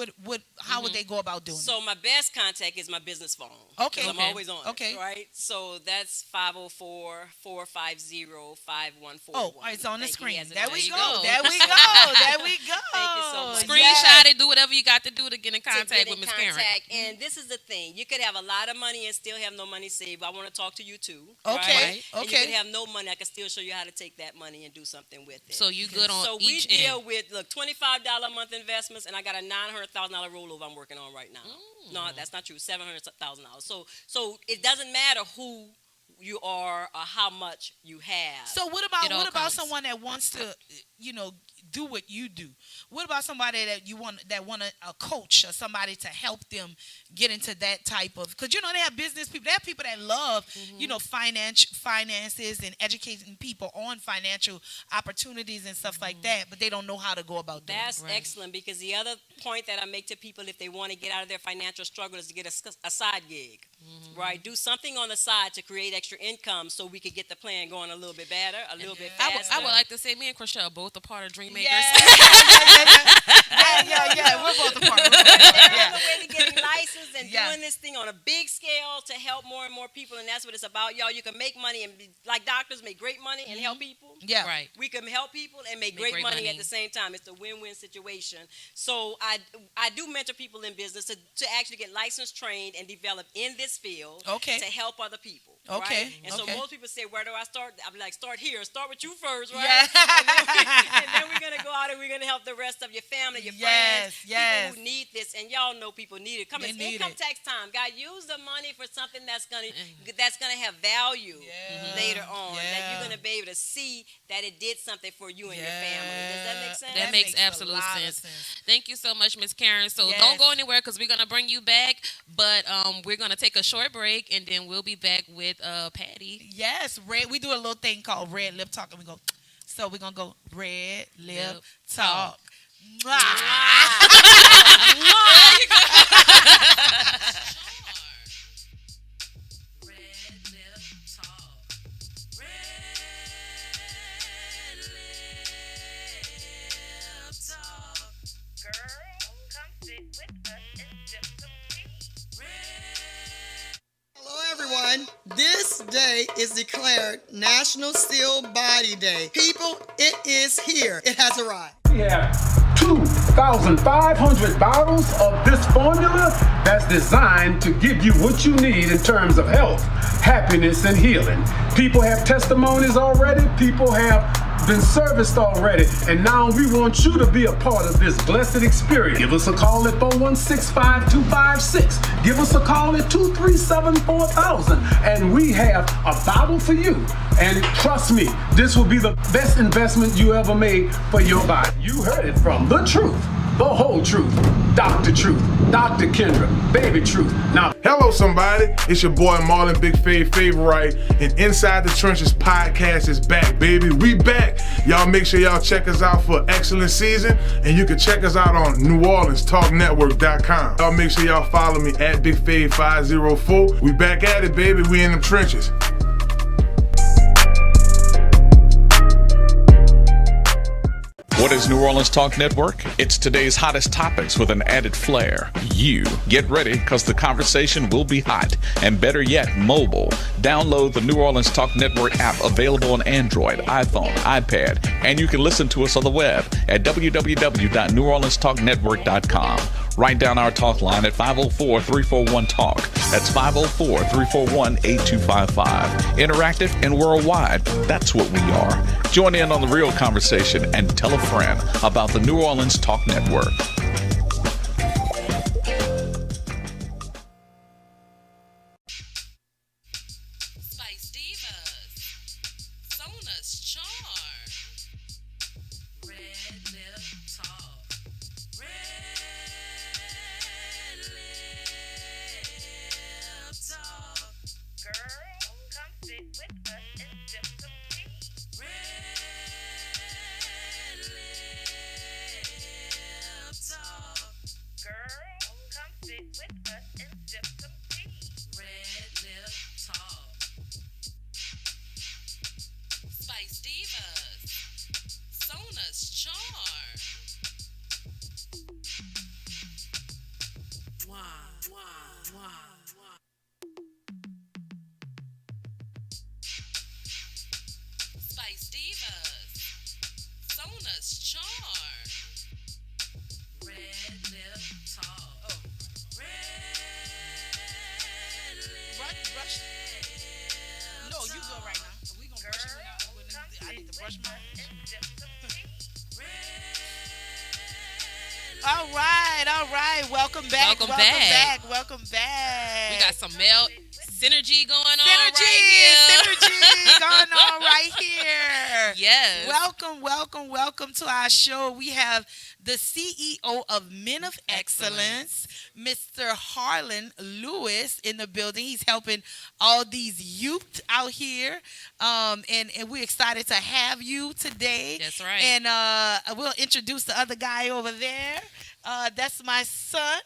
How would they go about doing it? So my best contact is my business phone. Okay. I'm always on Okay. it, right? So that's 504-450-5141. Oh, it's on the screen. There we you go. go. There we go. There we go. Thank you so much. Screenshot it. Do whatever you got to do to get in contact with Miss Karen. And this is the thing. You could have a lot of money and still have no money saved. I want to talk to you too. Okay. Right? And you Okay. could have no money. I can still show you how to take that money and do something with it. So you good on So we each deal end. with $25 a month investments, and I got a $900,000 rollover I'm working on right now. No, that's not true. $700,000. So it doesn't matter who you are or how much you have. So what about someone that wants to, do what you do? What about somebody that want a coach or somebody to help them get into that type of? Because they have business people. They have people that love finances and educating people on financial opportunities and stuff like that, but they don't know how to go about that. That's excellent, because the other point that I make to people if they want to get out of their financial struggle is to get a side gig, right? Do something on the side to create extra income so we could get the plan going a little bit better, a little bit faster. I would like to say me and Chriselle are both a part of Dream Makers. Yeah, we're both a part. On the way to getting licensed. influencers and doing this thing on a big scale to help more and more people, and that's what it's about, y'all. You can make money and like doctors make great money and help people. Yeah, right. We can help people and make great money at the same time. It's a win-win situation. So I do mentor people in business to actually get licensed, trained, and develop in this field. To help other people. Okay. Right? And so most people say, where do I start? I'm like, start here. Start with you first, right? Yeah. And then we're gonna go out and we're gonna help the rest of your family, your friends, people who need this, and y'all know people need it. It's income tax time. God, use the money for something that's gonna have value later on. That you're gonna be able to see that it did something for you and your family. Does that make sense? That makes absolute sense. Thank you so much, Miss Karen. So don't go anywhere because we're gonna bring you back, but we're gonna take a short break and then we'll be back with Paddy. Yes, we do a little thing called Red Lip Talk, and we go. So we're gonna go Red Lip Talk. There you go. Red Lip Talk. Red Lip Talk. Girl, come sit with us and sip some tea. Hello, everyone. This day is declared National Still Body Day. People, it is here. It has arrived. We have 2,500 bottles of this formula that's designed to give you what you need in terms of health, happiness, and healing. People have testimonies already. People have been serviced already. And now we want you to be a part of this blessed experience. Give us a call at 416-5256. Give us a call at 237-4000. And we have a bottle for you. And trust me, this will be the best investment you ever made for your body. You heard it from the truth, the whole truth, Dr. Truth, Dr. Kendra, Baby Truth. Now, hello, somebody. It's your boy Marlon Big Fave Favorite, and Inside the Trenches podcast is back, baby. We back. Y'all make sure y'all check us out for excellent season, and you can check us out on NewOrleansTalkNetwork.com. Y'all make sure y'all follow me at Big Fave 504. We back at it, baby. We in them trenches. What is New Orleans Talk Network? It's today's hottest topics with an added flair. You get ready because the conversation will be hot, and better yet, mobile. Download the New Orleans Talk Network app, available on Android, iPhone, iPad, and you can listen to us on the web at www.NewOrleansTalkNetwork.com. Write down our talk line at 504-341-TALK. That's 504-341-8255. Interactive and worldwide. That's what we are. Join in on the real conversation and tell a friend about the New Orleans Talk Network. Spice Divas. Sonas Charm. Red Lip Talk. Red Lip Talk. Girl, come sit with us and sip some tea. Red Lip Talk. Girl, come sit with us and sip some tea. Red Lip Talk. Spice Divas. Sonas Charm. Spice Divas. Sonas Charm. Red Lip Talk. Red Lip. Brush. No, you go right now. We gonna brush it out. I need to brush mine. All right. Welcome back. Welcome back. We got some male synergy going on right here. Synergy going on right here. Yes. Welcome to our show. We have the CEO of Men of Excellence, Mr. Harlan Lewis, in the building. He's helping all these youth out here, and we're excited to have you today. That's right. And we'll introduce the other guy over there. That's my son,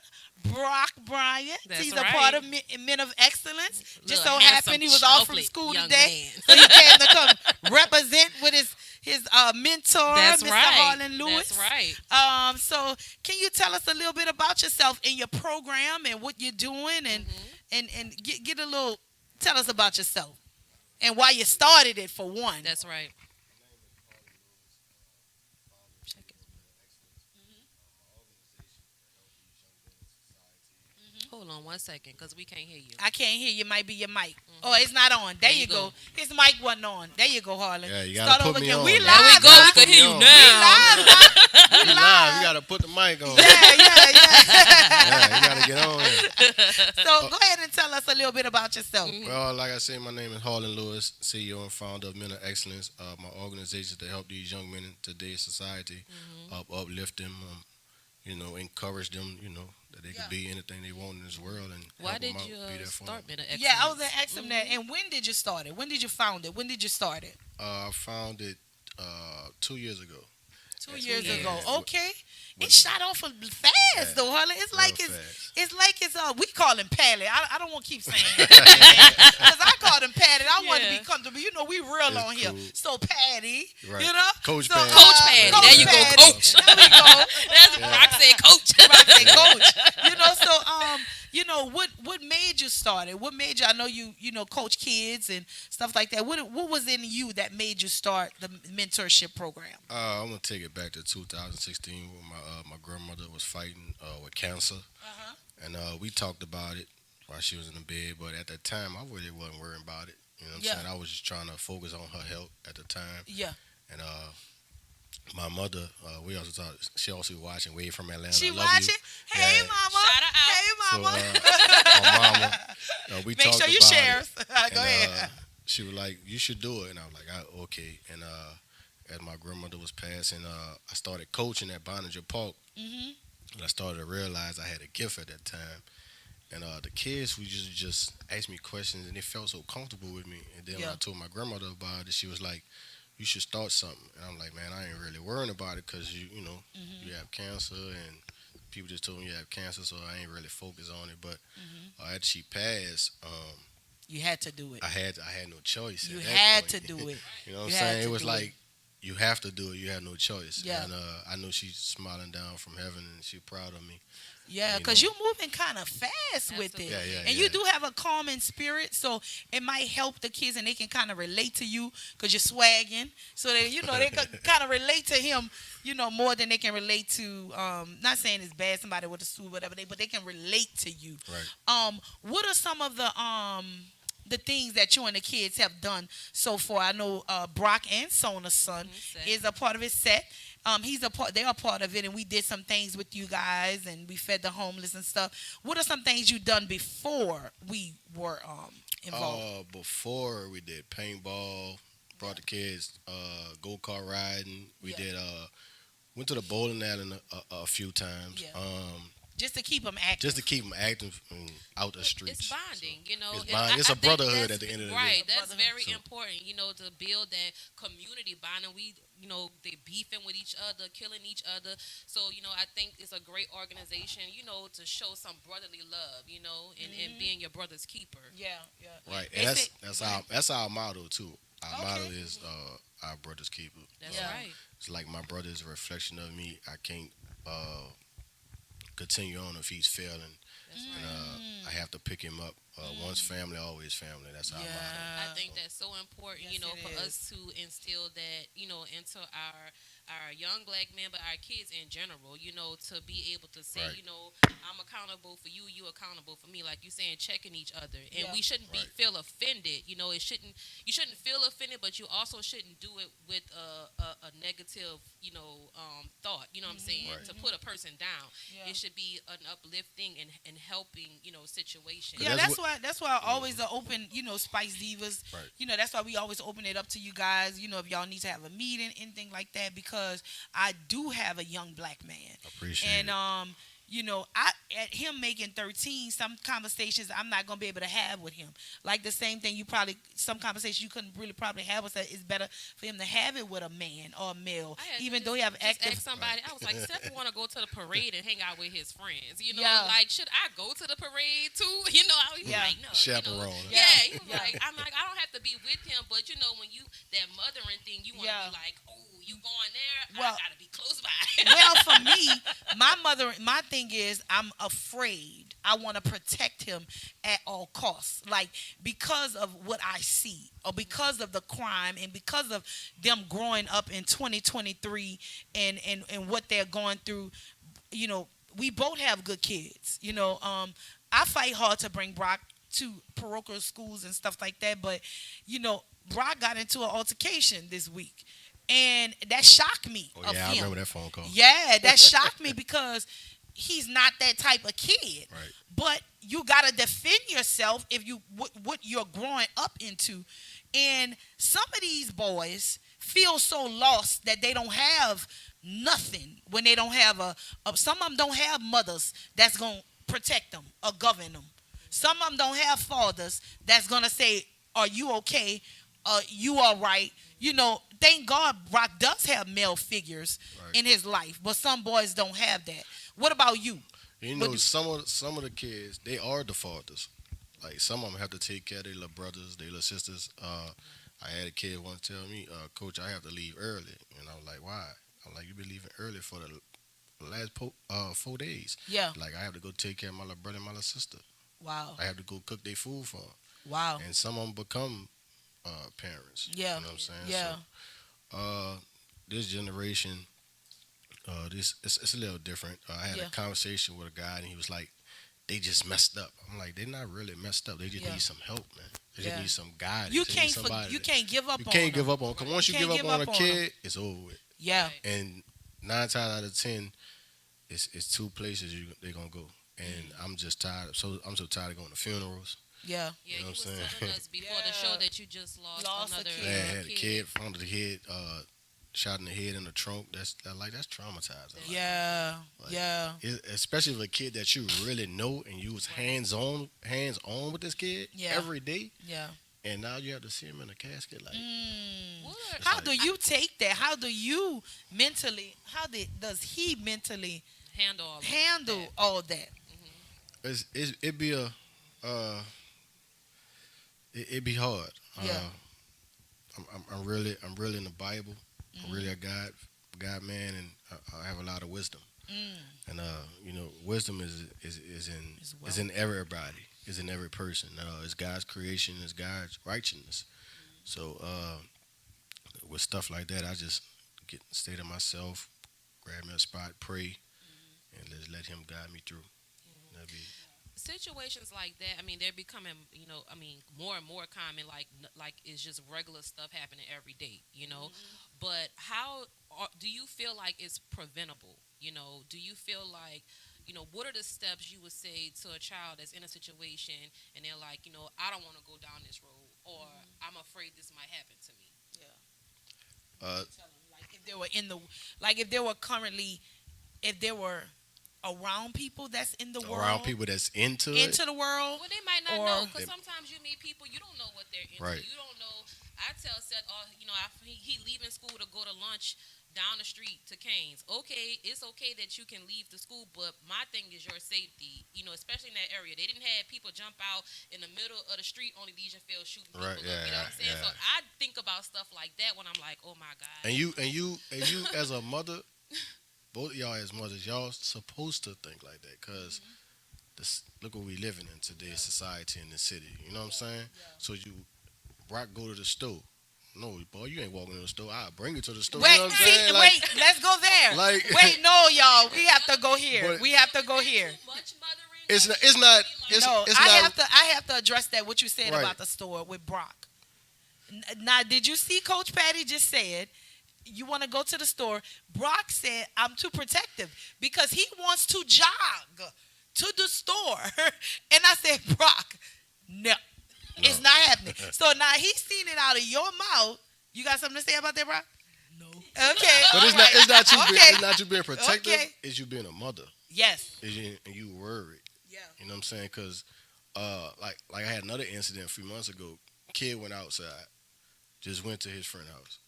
Brock Bryant. That's He's right. a part of Men of Excellence. Just so handsome, happened he was off from chocolate school young today. man. So he came to come represent with his mentor, That's Mr. right. Harlan Lewis. That's right. So can you tell us a little bit about yourself and your program and what you're doing and get a little, tell us about yourself and why you started it for one. That's right. Hold on 1 second, because we can't hear you. I can't hear you. Might be your mic. Oh, it's not on. There you go. His mic wasn't on. There you go, Harlan. Yeah, you gotta Start put over me again. on. We There live. we go. We can hear you now. We live. You gotta put the mic on. Yeah. Yeah, you gotta get on here. So go ahead and tell us a little bit about yourself. Well, like I said, my name is Harlan Lewis, CEO and founder of Mental Excellence. My organization to help these young men in today's society, uplift them, encourage them, that they can be anything they want in this world. And why did you be there for start them. Mental Excellence? Yeah, I was going to ask him that. And when did you start it? When did you found it? When did you start it? I found it 2 years ago. 2 years ago. Yeah. Okay. It shot off fast though, Harlan. It's like it's we call him Paddy. I don't want to keep saying that. Because I called him Paddy. I want to be comfortable. We real on here. So Paddy, right. Coach Paddy. Coach Paddy. There you Paddy. go, Coach. There we go. That's Rock said Coach. Rock said Coach. So what made you start it? What made you? I know you coach kids and stuff like that. What was in you that made you start the mentorship program? I'm gonna take it back to 2016 when my grandmother was fighting with cancer, and we talked about it while she was in the bed. But at that time, I really wasn't worrying about it. You know what I'm saying? I was just trying to focus on her health at the time. Yeah. And my mother, we also talked. She also watching way from Atlanta. She I love watching? You. Hey, Yeah. mama. Shout her out. Hey, mama. So, my mama, we Make talked sure you about share. it. Go ahead. She was like, "You should do it," and I was like, "Okay." And as my grandmother was passing, I started coaching at Boninger Park, and I started to realize I had a gift at that time. And the kids would just ask me questions, and they felt so comfortable with me. And then when I told my grandmother about it, she was like, "You should start something." And I'm like, "Man, I ain't really worrying about it because you have cancer, and people just told me you have cancer, so I ain't really focused on it." But after she passed, you had to do it. I had no choice. You had to do it. You know what I'm saying? It was like, you have to do it. You have no choice. Yeah. And I know she's smiling down from heaven, and she's proud of me. Yeah, because you're moving kind of fast with it. And you do have a calming spirit, so it might help the kids, and they can kind of relate to you because you're swagging. So that, they can kind of relate to him, more than they can relate to, not saying it's bad, somebody with a suit, whatever, but they can relate to you. Right. What are some of the things that you and the kids have done so far? I know Brock and Sona's son is a part of his set. They are part of it, and we did some things with you guys, and we fed the homeless and stuff. What are some things you done before we were involved? Before we did paintball, brought the kids go-kart riding. We did went to the bowling alley a few times. Yeah. Just to keep them active. Out the streets. It's bonding, It's bonding. It's a brotherhood at the end of the day. Right, that's very important, to build that community bonding. They beefing with each other, killing each other. So, I think it's a great organization, to show some brotherly love, and being your brother's keeper. Yeah. Right, and that's our motto too. Our motto is our brother's keeper. That's right. It's like my brother is a reflection of me. I can't continue on if he's failing. I have to pick him up. Once family, always family. That's our motto. I think that's so important, for us to instill that, into our young black men, but our kids in general, to be able to say, I'm accountable for you, you accountable for me, like you saying, checking each other. And we shouldn't feel offended. You shouldn't feel offended, but you also shouldn't do it with a negative, thought, what I'm saying, to put a person down. It should be an uplifting and helping, situation. Yeah, that's why I always open, Spice Divas. Right. That's why we always open it up to you guys, if y'all need to have a meeting, anything like that, because I do have a young black man. Appreciate and, it. at him making 13, some conversations I'm not gonna be able to have with him. Like the same thing some conversations you couldn't really probably have with that. It's better for him to have it with a man or a male, even though he have active. Ask somebody. I was like, Seth want to go to the parade and hang out with his friends. You know, like should I go to the parade too? You know, I was like, no. Chaperone. You know, he was like, I'm like, I don't have to be with him, but you know, when you that mothering thing, you want to be like, oh, you going there? Well, I gotta be close by. Well, for me, my thing is I'm afraid. I want to protect him at all costs, like because of what I see, or because of the crime, and because of them growing up in 2023 and what they're going through. You know, we both have good kids. You know, I fight hard to bring Brock to parochial schools and stuff like that, but you know, Brock got into an altercation this week. And that shocked me. Oh, yeah, I remember that phone call. Yeah, that shocked me because he's not that type of kid. Right. But you got to defend yourself if you what you're growing up into. And some of these boys feel so lost that they don't have nothing when they don't have some of them don't have mothers that's going to protect them or govern them. Some of them don't have fathers that's going to say, are you okay? You all right? You know, thank God Brock does have male figures in his life, but some boys don't have that. What about you? You know, some of the kids, they are the fathers. Like some of them have to take care of their little brothers, their little sisters. I had a kid once tell me, Coach, I have to leave early. And I was like, why? I'm like, you been leaving early for the last 4 days. Yeah. Like I have to go take care of my little brother and my little sister. Wow. I have to go cook their food for them. Wow. And some of them become parents. Yeah. You know what I'm saying? Yeah. So, this generation, it's a little different. I had a conversation with a guy, and he was like, they just messed up. I'm like, they're not really messed up. They just need some help, man. They just need some guidance. You can't give up on them. You can't give up on them. Because once you give up on a kid, it's over with. Yeah. And 9 times out of 10, it's two places they're going to go. And I'm just tired. I'm so tired of going to funerals. Yeah. Yeah, you were telling us before the show that you just lost another kid. Yeah, had a kid, found the kid, shot in the head in the trunk. That's traumatizing. Yeah, especially with a kid that you really know and you was hands on with this kid every day. Yeah. And now you have to see him in a casket. Like, how do you take that? How do you mentally? Does he mentally handle all that? Mm-hmm. It'd be it'd be hard. Yeah. I'm really in the Bible. Mm-hmm. I'm really a God man, and I have a lot of wisdom. And you know, wisdom is in everybody, is in every person. It's God's creation, it's God's righteousness. So with stuff like that, I just stay to myself, grab me a spot, pray, and let Him guide me through. That'd be. Situations like that, I mean, they're becoming, you know, I mean, more and more common, like it's just regular stuff happening every day, you know. But how do you feel like it's preventable? You know, do you feel like, you know, what are the steps you would say to a child that's in a situation and they're like, you know, I don't want to go down this road, or I'm afraid this might happen to me? Yeah. Like if they were if they were around people that's in the world. Around people that's into the world. Well, they might not know, because sometimes you meet people, you don't know what they're into. Right. You don't know. I tell Seth, you know, he leaving school to go to lunch down the street to Cane's. Okay, it's okay that you can leave the school, but my thing is your safety, you know, especially in that area. They didn't have people jump out in the middle of the street on Elysian Field shooting people up, you know what I'm saying? Yeah. So I think about stuff like that when I'm like, oh my God. And you as a mother, both of y'all as mothers, y'all supposed to think like that, because look what we living in today's society in the city. You know what I'm saying? Yeah. So Brock go to the store. No, boy, you ain't walking to the store. I'll bring you to the store. Wait, you know what I'm saying? Like, wait, let's go there. Like, wait, no, y'all, we have to go here. We have to go here. I have to address that, what you said about the store with Brock. Now, did you see Coach Paddy just said, you want to go to the store? Brock said, I'm too protective because he wants to jog to the store. And I said, Brock, no, it's not happening. So now he's seen it out of your mouth. You got something to say about that, Brock? No. Okay. But it's not you being protective. Okay. It's you being a mother. Yes. And you worried. Yeah. You know what I'm saying? Because, like I had another incident a few months ago. Kid went outside, just went to his friend's house.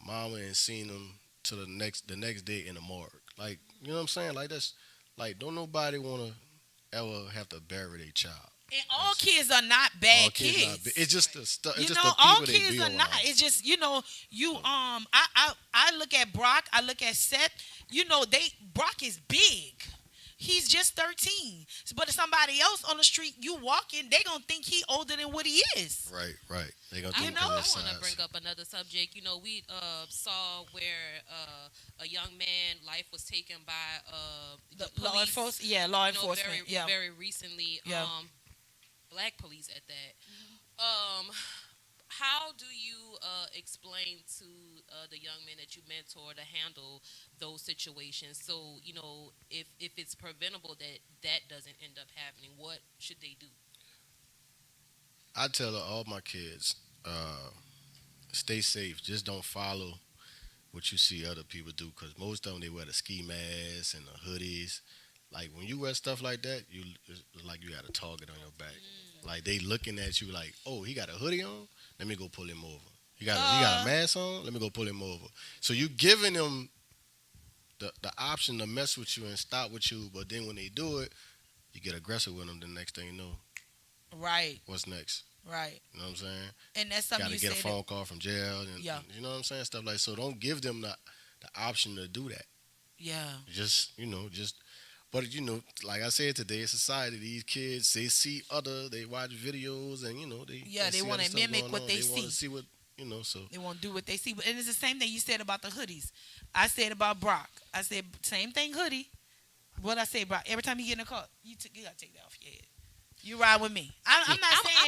Mama ain't seen him till the next day in the morgue. Like, you know what I'm saying? Like, that's like, don't nobody want to ever have to bury their child. And all kids are not bad kids. It's just the stuff. You It's know, just the all people they kids be are around. not. It's just, you know, I look at Brock, I look at Seth. You know, Brock is big. He's just 13. But if somebody else on the street, you walking, they gonna think he older than what he is. Right. They gonna I think want because of to size. bring up another subject. You know, we saw where a young man life was taken by the Law police. enforcement. Yeah, law enforcement. Very recently. Yeah. Black police at that. How do you explain to the young men that you mentor to handle those situations? So, you know, if it's preventable that doesn't end up happening, what should they do? I tell all my kids, stay safe. Just don't follow what you see other people do, because most of them, they wear the ski masks and the hoodies. Like, when you wear stuff like that, it's like you got a target on your back. Like, they looking at you like, oh, he got a hoodie on? Let me go pull him over. He got a mask on? Let me go pull him over. So you giving them the option to mess with you and stop with you, but then when they do it, you get aggressive with them. The next thing you know, right? What's next? Right. You know what I'm saying? And that's something you you gotta get said a phone call from jail. And, yeah. You know what I'm saying? Stuff like, so don't give them the option to do that. Yeah. Just, but, like I said today, in society, these kids, they see they watch videos and, they want to mimic what they see. They want to see what, so. They want to do what they see. And it's the same thing you said about the hoodies. I said about Brock. I said, same thing, hoodie. What I say, Brock, every time you get in a car, you got to take that off your head. You ride with me. I'm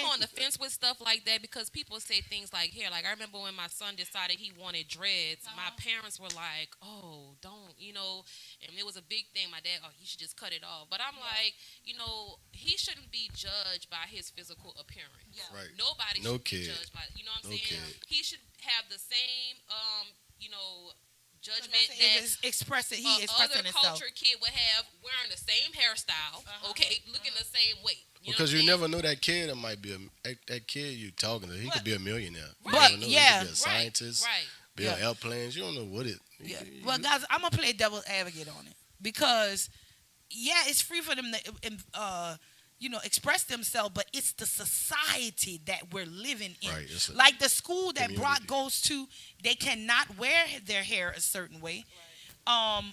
on the fence with stuff like that because people say things like, I remember when my son decided he wanted dreads, my parents were like, oh, don't, and it was a big thing. My dad, he should just cut it off. But I'm like, he shouldn't be judged by his physical appearance. Yeah. Right. Nobody should be judged by, you know what I'm saying? Kid. He should have the same, judgment that other culture kid would have wearing the same hairstyle, looking the same way. Because you never know that kid that might be that kid you talking to. He could be a millionaire. Right. He could be a scientist. Right. Build airplanes. You don't know what it. Yeah. Well, guys, I'm gonna play devil's advocate on it because, it's free for them to, express themselves, but it's the society that we're living in. Right. Like the school that Brock goes to, they cannot wear their hair a certain way. Right.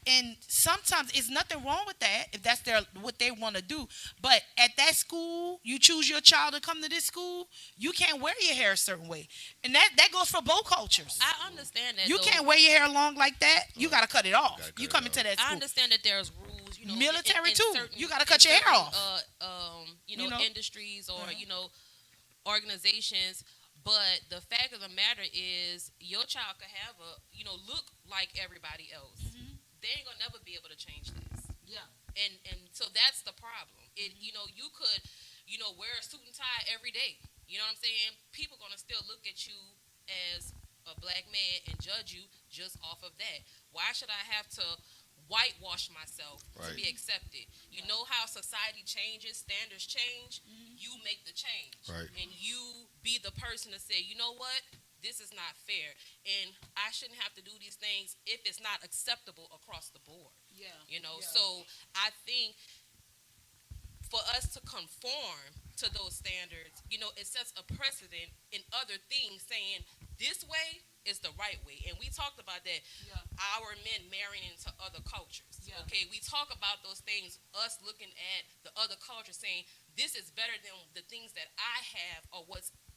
And sometimes it's nothing wrong with that if that's what they want to do. But at that school, you choose your child to come to this school, you can't wear your hair a certain way. And that goes for both cultures. I understand that. You can't wear your hair long like that. You got to cut it off. You come into that school. I understand that there's rules. Military in too. Certain, you got to cut your hair off. Industries or, organizations. But the fact of the matter is your child could have look like everybody else. Mm-hmm. They ain't gonna never be able to change this. Yeah. And so that's the problem. You could, wear a suit and tie every day. You know what I'm saying? People gonna still look at you as a black man and judge you just off of that. Why should I have to whitewash myself to be accepted? You know how society changes, standards change. Mm-hmm. You make the change, and you be the person to say, you know what? This is not fair, and I shouldn't have to do these things if it's not acceptable across the board. Yeah. So I think for us to conform to those standards, it sets a precedent in other things saying this way is the right way. And we talked about that, our men marrying into other cultures. Yeah. Okay, we talk about those things, us looking at the other culture saying this is better than the things that I have or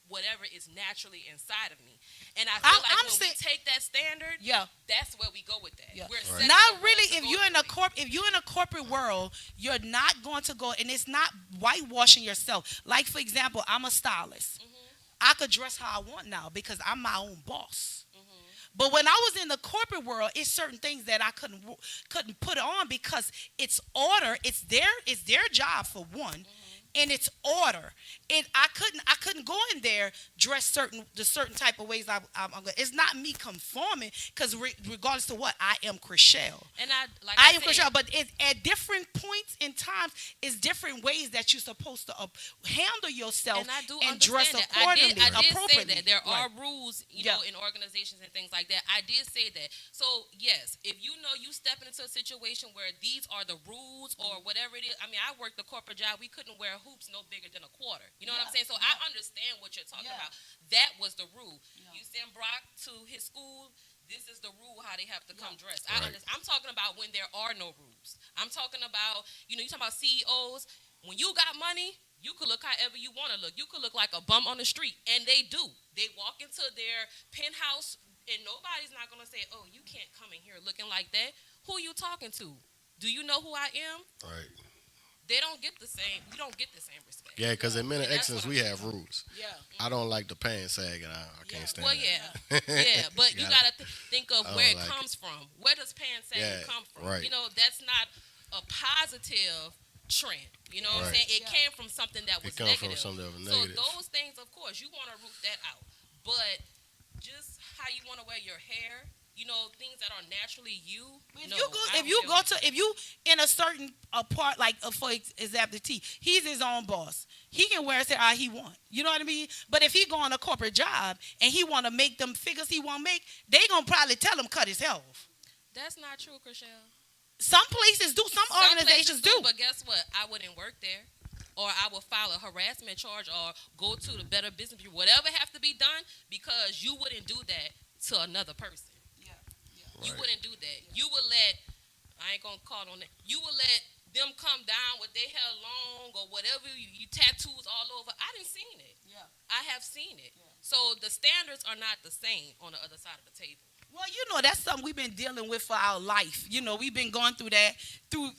whatever is naturally inside of me. And I feel we take that standard, that's where we go with that. Yeah. We're not really. If you're in a corporate world, you're not going to go, and it's not whitewashing yourself. Like, for example, I'm a stylist. Mm-hmm. I could dress how I want now because I'm my own boss. Mm-hmm. But when I was in the corporate world, it's certain things that I couldn't put on because it's order. It's their job for one. Mm-hmm. in its order. I couldn't go in there dressed the certain type of ways I'm going. It's not me conforming, because regardless to what, I am Chriselle. And I am Chriselle, but at different points in time, it's different ways that you're supposed to handle yourself and dress accordingly. I did say that there are rules, you know, in organizations and things like that. I did say that. So yes, if you know you stepping into a situation where these are the rules or whatever it is. I mean, I worked a corporate job. We couldn't wear hoops no bigger than a quarter. You know what I'm saying? So I understand what you're talking about. That was the rule. You send Brock to his school. This is the rule how they have to come dressed. I'm talking about when there are no rules. I'm talking about, you know, you talking about CEOs. When you got money, you could look however you want to look. You could look like a bum on the street, and they do. They walk into their penthouse, and nobody's not going to say, oh, you can't come in here looking like that. Who are you talking to? Do you know who I am? Right. They don't get the same. We don't get the same respect. Yeah, because in Men of Excellence, we have rules. Yeah. I don't like the pants sagging. I can't stand that. Yeah, but you got to think of where it comes from. Where does pants sagging come from? Right. You know, that's not a positive trend. You know what I'm saying? It came from something that was negative. From something that was negative. So those things, of course, you want to root that out. But just how you want to wear your hair, you know, things that are naturally you. If you in a certain part, like for example, he's his own boss. He can wear it how he want. You know what I mean? But if he go on a corporate job and he want to make them figures he want to make, they gonna probably tell him cut his hair off. That's not true, Chriselle. Some places do. Some organizations do. But guess what? I wouldn't work there. Or I will file a harassment charge or go to the Better Business Bureau. Whatever have to be done, because you wouldn't do that to another person. You wouldn't do that. You would let, I ain't going to call on that, you would let them come down with their hair long or whatever, you tattoos all over. I didn't seen it. Yeah. I have seen it. Yeah. So the standards are not the same on the other side of the table. Well, you know, that's something we've been dealing with for our life. You know, we've been going through that through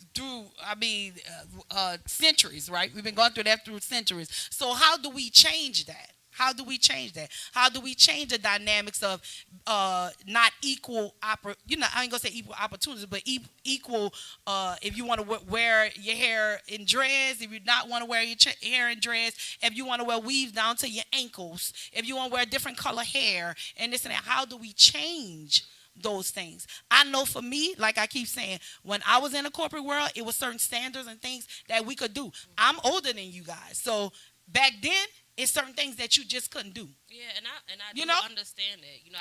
centuries, right? We've been going through that through centuries. So how do we change that? How do we change that? How do we change the dynamics of not equal, I ain't going to say equal opportunities, but equal, if you want to wear your hair in dreads, if you not want to wear your hair in dreads, if you want to wear weaves down to your ankles, if you want to wear different color hair, and this and that, how do we change those things? I know for me, like I keep saying, when I was in the corporate world, it was certain standards and things that we could do. I'm older than you guys, so back then, it's certain things that you just couldn't do. Yeah, and I do understand that. You know,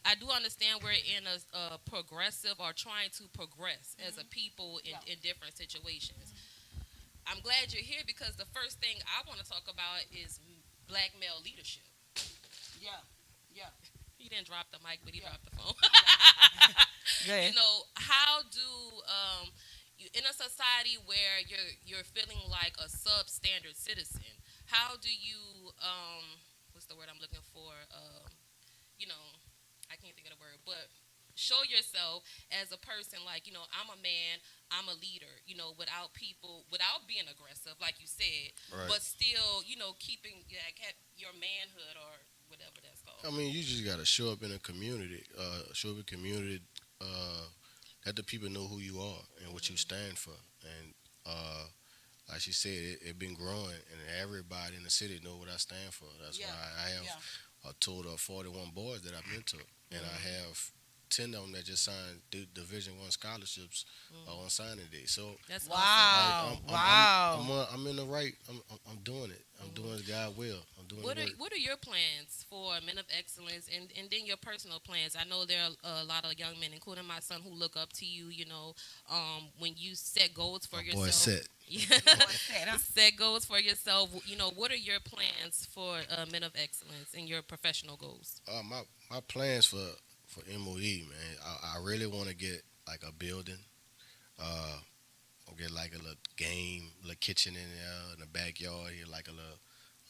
I do understand we're in a progressive or trying to progress as a people in different situations. I'm glad you're here because the first thing I want to talk about is black male leadership. Yeah. He didn't drop the mic, but he dropped the phone. You know, how do in a society where you're feeling like a substandard citizen, how do you, what's the word I'm looking for? You know, I can't think of the word, but show yourself as a person like, you know, I'm a man, I'm a leader, you know, without being aggressive, like you said, but still, you know, keeping your manhood or whatever that's called. I mean, you just got to show up in a community, that the people know who you are and what you stand for. And, like she said, it been growing, and everybody in the city know what I stand for. That's why I have a total of 41 boys that I mentor, and I have 10 of them that just signed Division I scholarships on signing day. So that's I'm in the right. I'm doing it. I'm doing it God will. I'm doing it. What are your plans for Men of Excellence, and then your personal plans? I know there are a lot of young men, including my son, who look up to you. You know, when you set goals for yourself. Boy, set. Set goals for yourself. You know, what are your plans for Men of Excellence and your professional goals? My plans for MOE, man, I really want to get like a building. I'll get like a little little kitchen in there in the backyard here, like a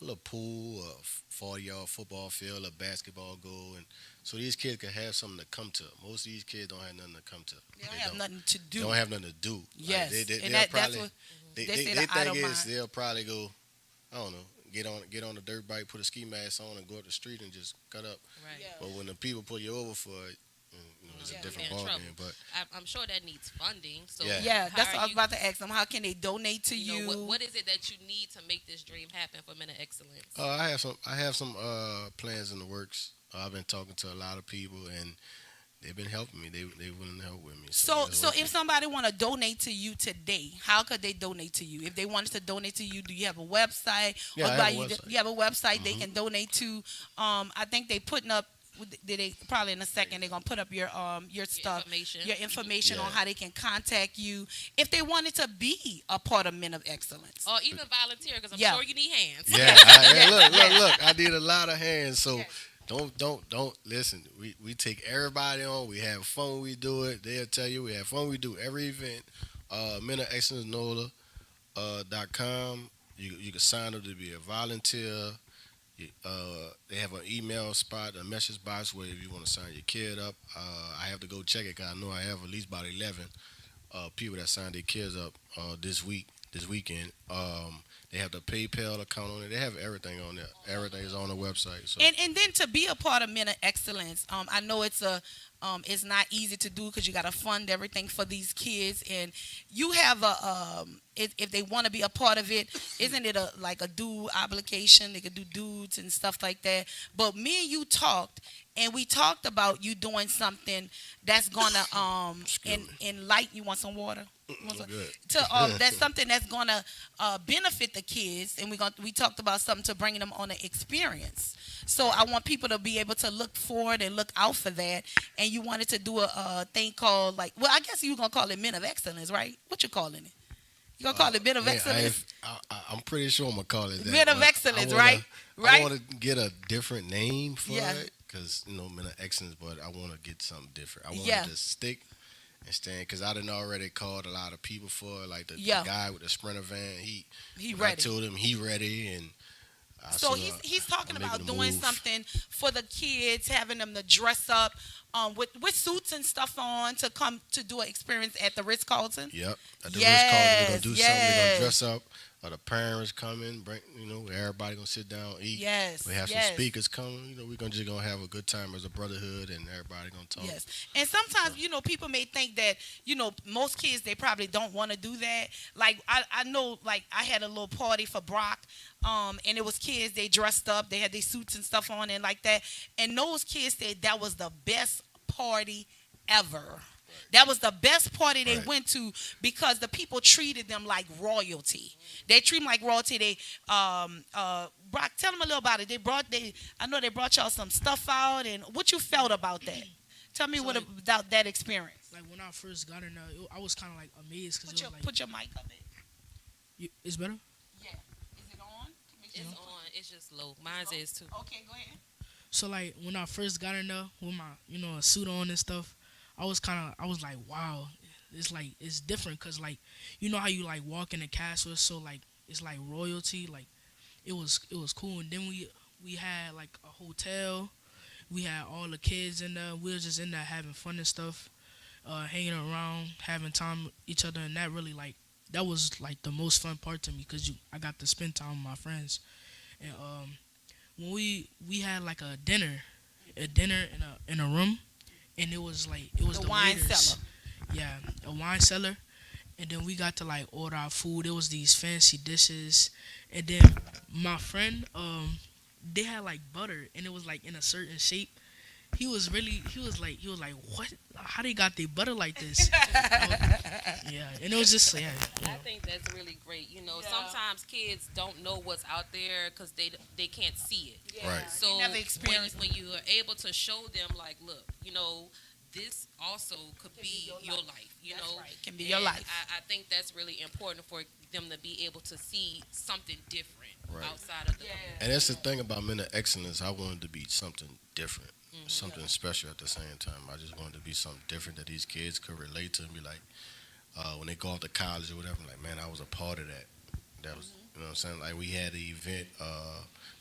little pool, a 40-yard football field, a basketball goal, and so these kids can have something to come to. Most of these kids don't have nothing to come to. They don't have nothing to do. They don't have nothing to do. Yes, like and that's what they think is they'll probably go, I don't know, get on the dirt bike, put a ski mask on, and go up the street and just cut up. Right. But when the people pull you over for it, you know, it's a different ballgame. But I'm sure that needs funding. So that's what I was about to ask them. How can they donate to you? What is it that you need to make this dream happen for Men of Excellence? I have some plans in the works. I've been talking to a lot of people, and they've been helping me. They willing to help with me. So if somebody want to donate to you today, how could they donate to you? If they wanted to donate to you, do you have a website? Yeah, I have a website. You have a website they can donate to. I think they putting up. They probably in a second they're gonna put up your stuff, your information on how they can contact you if they wanted to be a part of Men of Excellence, or even volunteer, because I'm sure you need hands. Look, I need a lot of hands. So don't listen. We take everybody on. We have fun when we do it. They'll tell you we have fun when we do every event. Men of Excellence NOLA.com. You can sign up to be a volunteer. They have an email spot, a message box where if you want to sign your kid up. I have to go check it because I know I have at least about 11 people that signed their kids up this weekend. They have the PayPal account on it. They have everything on there. Everything is on the website. So. And then to be a part of Men of Excellence, I know it's not easy to do because you got to fund everything for these kids, and you have if they want to be a part of it, isn't it like a due obligation? They could do dudes and stuff like that. But me and you talked, and we talked about you doing something that's gonna enlighten. You want some water? That's something that's gonna benefit the kids, and we talked about something to bring them on an experience. So I want people to be able to look forward and look out for that. And you wanted to do a thing called I guess you were gonna call it Men of Excellence, right? What you calling it? You gonna call it Men of Excellence? I'm pretty sure I'm gonna call it that. Men of Excellence, right? I want to get a different name for it because Men of Excellence, but I want to get something different. I want to stick and stand because I done already called a lot of people for it, like the guy with the Sprinter van. He ready. I told him he ready, and so he's talking about doing something for the kids, having them to dress up with suits and stuff on to come to do an experience at the Ritz-Carlton. Yep, at the Ritz-Carlton, we're gonna do something. We're gonna dress up. The parents coming, bring everybody gonna sit down, eat. Yes, we have some speakers coming. We're just gonna have a good time as a brotherhood, and everybody gonna talk. Yes, and sometimes people may think that most kids they probably don't want to do that. Like I know, like I had a little party for Brock, and it was kids. They dressed up, they had their suits and stuff on, and like that. And those kids said that was the best party ever. That was the best party they went to because the people treated them like royalty. They treat them like royalty. They, Brock, tell them a little about it. I know they brought y'all some stuff out, and what you felt about that. Tell me about that experience. Like when I first got in there, I was kind of like amazed because put your mic up. It's better. Yeah. Is it on? It's on. It's just low. Mine is too. Okay, go ahead. So like when I first got in there with my a suit on and stuff. I was like, wow, it's different because like, how you like walk in the castle, so like it's like royalty, like it was cool. And then we had like a hotel, we had all the kids in there, we were just in there having fun and stuff, hanging around, having time with each other, and that really like that was like the most fun part to me because I got to spend time with my friends, and when we had like a dinner in a room. And it was the wine waiters. cellar. Yeah, a wine cellar. And then we got to like order our food. It was these fancy dishes. And then my friend, they had like butter and it was like in a certain shape. He was like, what? How they got their butter like this? Yeah, and it was just I think that's really great. Sometimes kids don't know what's out there because they can't see it. Yeah. Right. So never experienced when you are able to show them, like, look, this also could be your life. Right. Can be your life. I think that's really important for them to be able to see something different outside of the. And that's the thing about Men of Excellence. I wanted to be something different. Something special at the same time. I just wanted to be something different that these kids could relate to and be like, when they go off to college or whatever, like, man, I was a part of that. That was, you know what I'm saying? Like, we had an event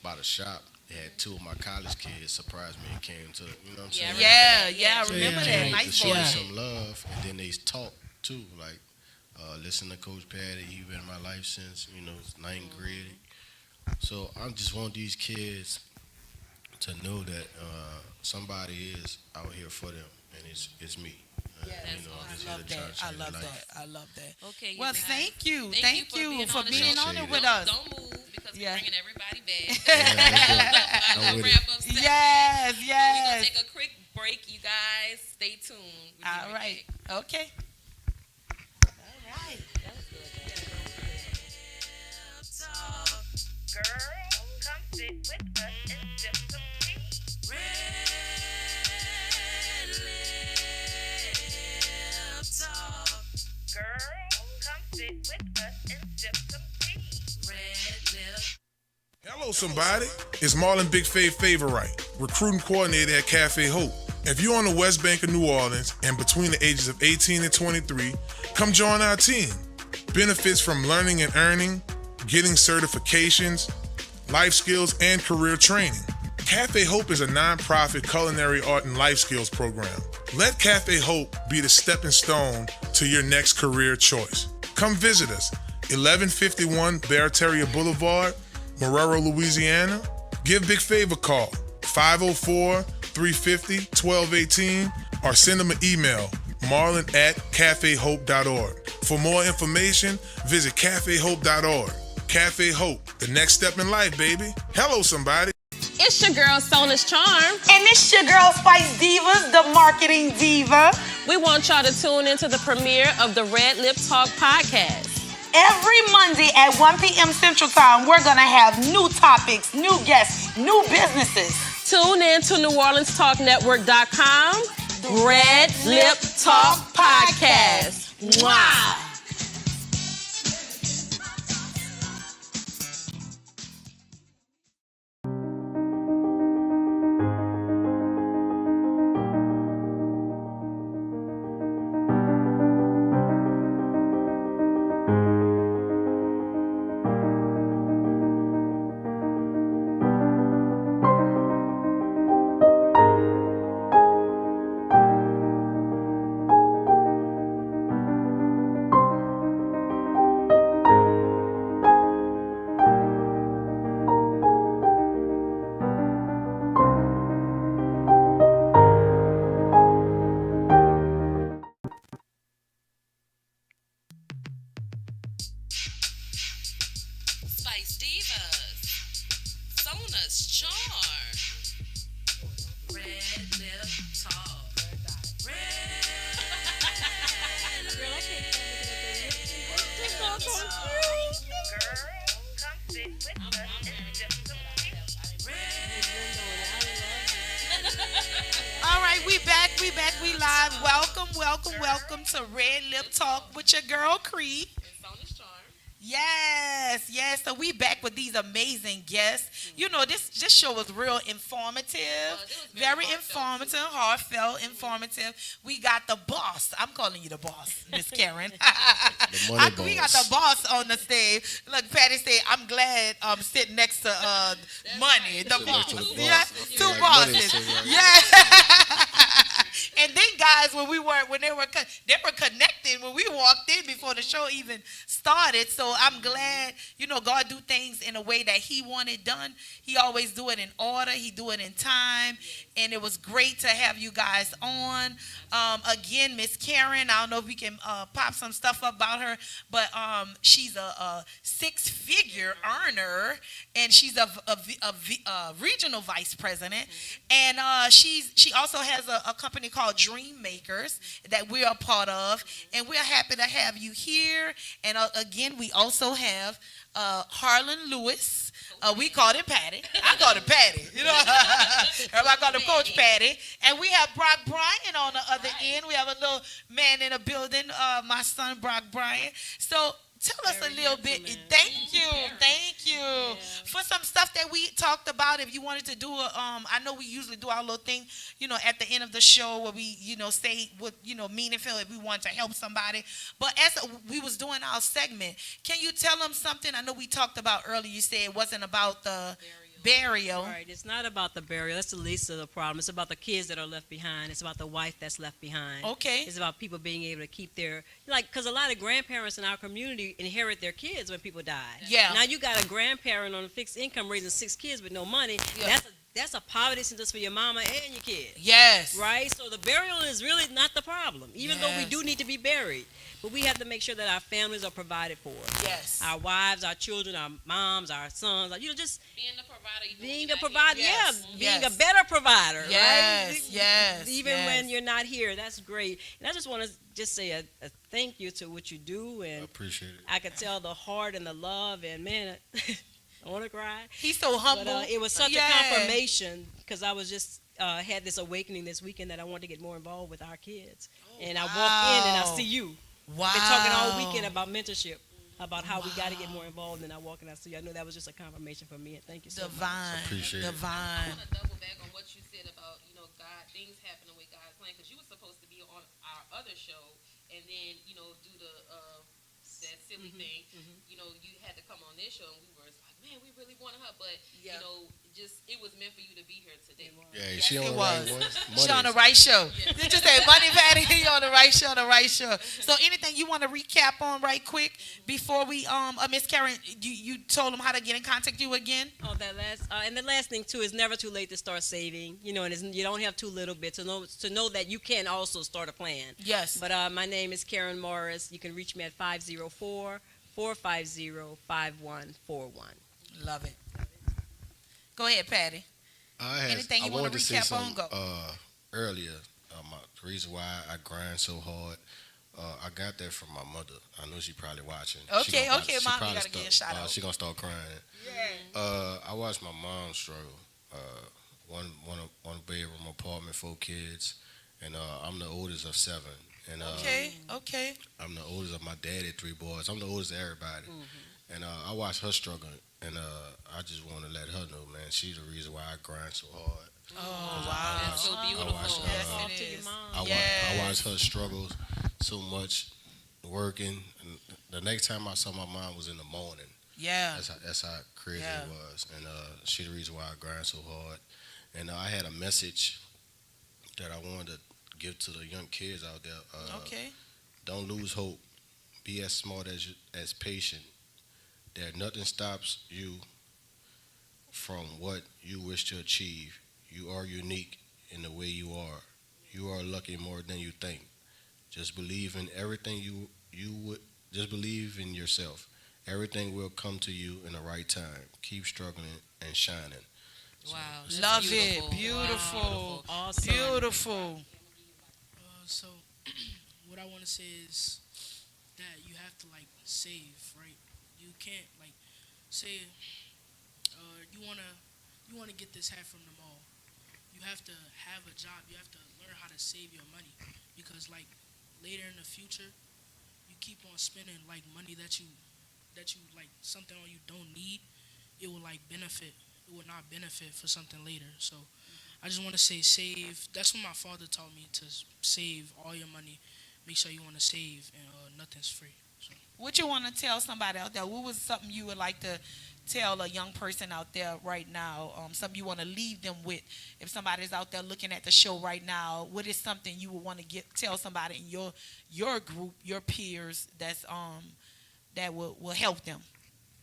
by the shop. They had two of my college kids surprise me and came to, you know what I'm saying? Yeah, I remember that. Nice to show boy. me some love, and then they talk too, like, listen to Coach Paddy. He been in my life since, ninth grade. So I just want these kids to know that somebody is out here for them. and it's me. I love that. I love that. Okay. Well, guys. Thank you for the being show. on it with us. Don't move because we're bringing everybody back. I'm wrap up segment. Yes. We're gonna take a quick break, you guys. Stay tuned. All right. Okay. Girl, come sit with us and sip some tea. RedLip talk. Girl, come sit with us and sip some tea. RedLip. Hello, somebody. It's Marlon Big Favorite, recruiting coordinator at Cafe Hope. If you're on the West Bank of New Orleans and between the ages of 18 and 23, come join our team. Benefits from learning and earning, getting certifications, life skills, and career training. Cafe Hope is a nonprofit culinary art and life skills program. Let Cafe Hope be the stepping stone to your next career choice. Come visit us, 1151 Barataria Boulevard, Marrero, Louisiana. Give Big Favor a call, 504-350-1218, or send them an email, marlon@cafehope.org. For more information, visit cafehope.org. Cafe Hope, the next step in life, baby. Hello, somebody. It's your girl, Sonas Charm. And it's your girl, Spice Divas, the marketing diva. We want y'all to tune into the premiere of the RedLip Talk podcast. Every Monday at 1 p.m. Central Time, we're going to have new topics, new guests, new businesses. Tune in to NewOrleansTalkNetwork.com. RedLip Talk Podcast. Wow. Spice Divas, Sonas Charm, RedLip Talk. All right, we back, we live. Welcome to RedLip Talk with your girl, Kree. Yes. So we back with these amazing guests. You know, this show was real informative. Very informative, heartfelt, informative. We got the boss. I'm calling you the boss, Miss Karen. We got the boss on the stage. Look, Paddy said, I'm glad I'm sitting next to Money, the boss. Yeah, two bosses. Yeah. And then guys, when they were connecting when we walked in before the show even started. So I'm glad, God do things in a way that He wanted done. He always do it in order. He do it in time. And it was great to have you guys on. Again, Miss Karen, I don't know if we can pop some stuff up about her, but she's a six-figure earner, and she's a regional vice president. And she also has a company called Dream Makers that we're a part of, and we're happy to have you here. And again, we also have Harlan Lewis. We called him Paddy. I called him Paddy. Everybody called him Coach Paddy. And we have Brock Bryan on the other end. We have a little man in the building, my son Brock Bryan. So tell us a little bit. Thank you for some stuff that we talked about. If you wanted to do I know we usually do our little thing, at the end of the show where we, say what, meaningful if we want to help somebody. But as we was doing our segment, can you tell them something? I know we talked about earlier. You said it wasn't about the burial. Right. It's not about the burial. That's the least of the problem. It's about the kids that are left behind. It's about the wife that's left behind. Okay. It's about people being able to keep their, because a lot of grandparents in our community inherit their kids when people die. Yeah. Now you got a grandparent on a fixed income raising 6 kids with no money. Yeah. that's a poverty sentence for your mama and your kids. Yes. Right? So the burial is really not the problem, even though we do need to be buried. But we have to make sure that our families are provided for. Yes. Our wives, our children, our moms, our sons, just being the provider. Being a provider, yes. being a better provider, yes. right? Yes. Even when you're not here, that's great. And I just want to just say a thank you to what you do, and I appreciate it. I could tell the heart and the love, and man, I want to cry. He's so humble. But, it was such a confirmation because I was just had this awakening this weekend that I wanted to get more involved with our kids. And I walk in and I see you. Wow. Been talking all weekend about mentorship, about how we got to get more involved, and I walk and I see you. I know that was just a confirmation for me, and thank you so much. I appreciate it. I want to double back on what you said about, God, things happening with God's plan, because you were supposed to be on our other show, and then, do the that silly thing, you had to come on this show, and we were like, man, we really wanted her, but, it was meant for you to be here today. Yeah, yes, she on the right one. She on the right show. Did you say Money Patty? You on the right show, So anything you want to recap on right quick before we Miss Karen, you told them how to get in contact with you again? Oh, that last and the last thing too is never too late to start saving. And you don't have too little bit to know that you can also start a plan. Yes. But my name is Karen Morris. You can reach me at 504-450-5141. Love it. Go ahead, Paddy. Anything you want to recap on? Go. Earlier, the reason why I grind so hard, I got that from my mother. I know she probably watching. Okay, Mom, you got to get a shout out. She going to start crying. Yeah. I watched my mom struggle. One bedroom apartment, 4 kids, and I'm the oldest of 7. And okay. I'm the oldest of my dad had 3 boys. I'm the oldest of everybody. Mm-hmm. And I watched her struggling, and I just want to let her know, man, she's the reason why I grind so hard. Oh, wow. That's so beautiful. I watched her struggles so much, working. And the next time I saw my mom was in the morning. Yeah. That's how crazy it was. And she's the reason why I grind so hard. And I had a message that I wanted to give to the young kids out there. Don't lose hope. Be as smart as patient. That nothing stops you from what you wish to achieve. You are unique in the way you are. You are lucky more than you think. Just believe in everything you would. Just believe in yourself. Everything will come to you in the right time. Keep struggling and shining. Wow. Love it. Beautiful. Wow. Awesome. Beautiful. So, what I want to say is that you have to save, right? You can't say you wanna get this hat from the mall. You have to have a job. You have to learn how to save your money, because later in the future, you keep on spending money that you something you don't need. It will benefit. It will not benefit for something later. So I just want to say save. That's what my father taught me, to save all your money. Make sure you want to save, and nothing's free. So. What you want to tell somebody out there? What was something you would like to tell a young person out there right now? Something you want to leave them with? If somebody's out there looking at the show right now, what is something you would want to tell somebody in your group, your peers, that's that will help them?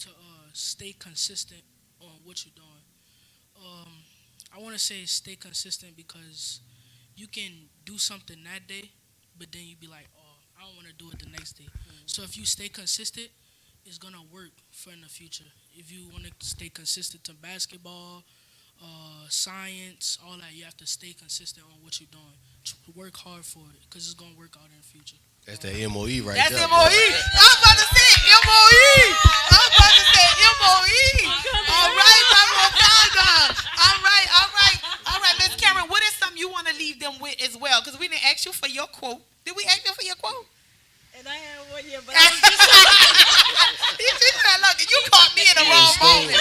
To stay consistent on what you're doing. I want to say stay consistent, because you can do something that day, but then you be like, oh, I don't want to do it the next day. Mm-hmm. So if you stay consistent, it's going to work for in the future. If you want to stay consistent to basketball, science, all that, you have to stay consistent on what you're doing. Work hard for it, because it's going to work out in the future. That's that MOE right there. That's MOE. I was about to say MOE. All right, All right, Miss Karen, what is something you want to leave them with as well? Because we didn't ask you for your quote. Did we ask you for your quote? And I had one, but I was just you caught me in the wrong moment.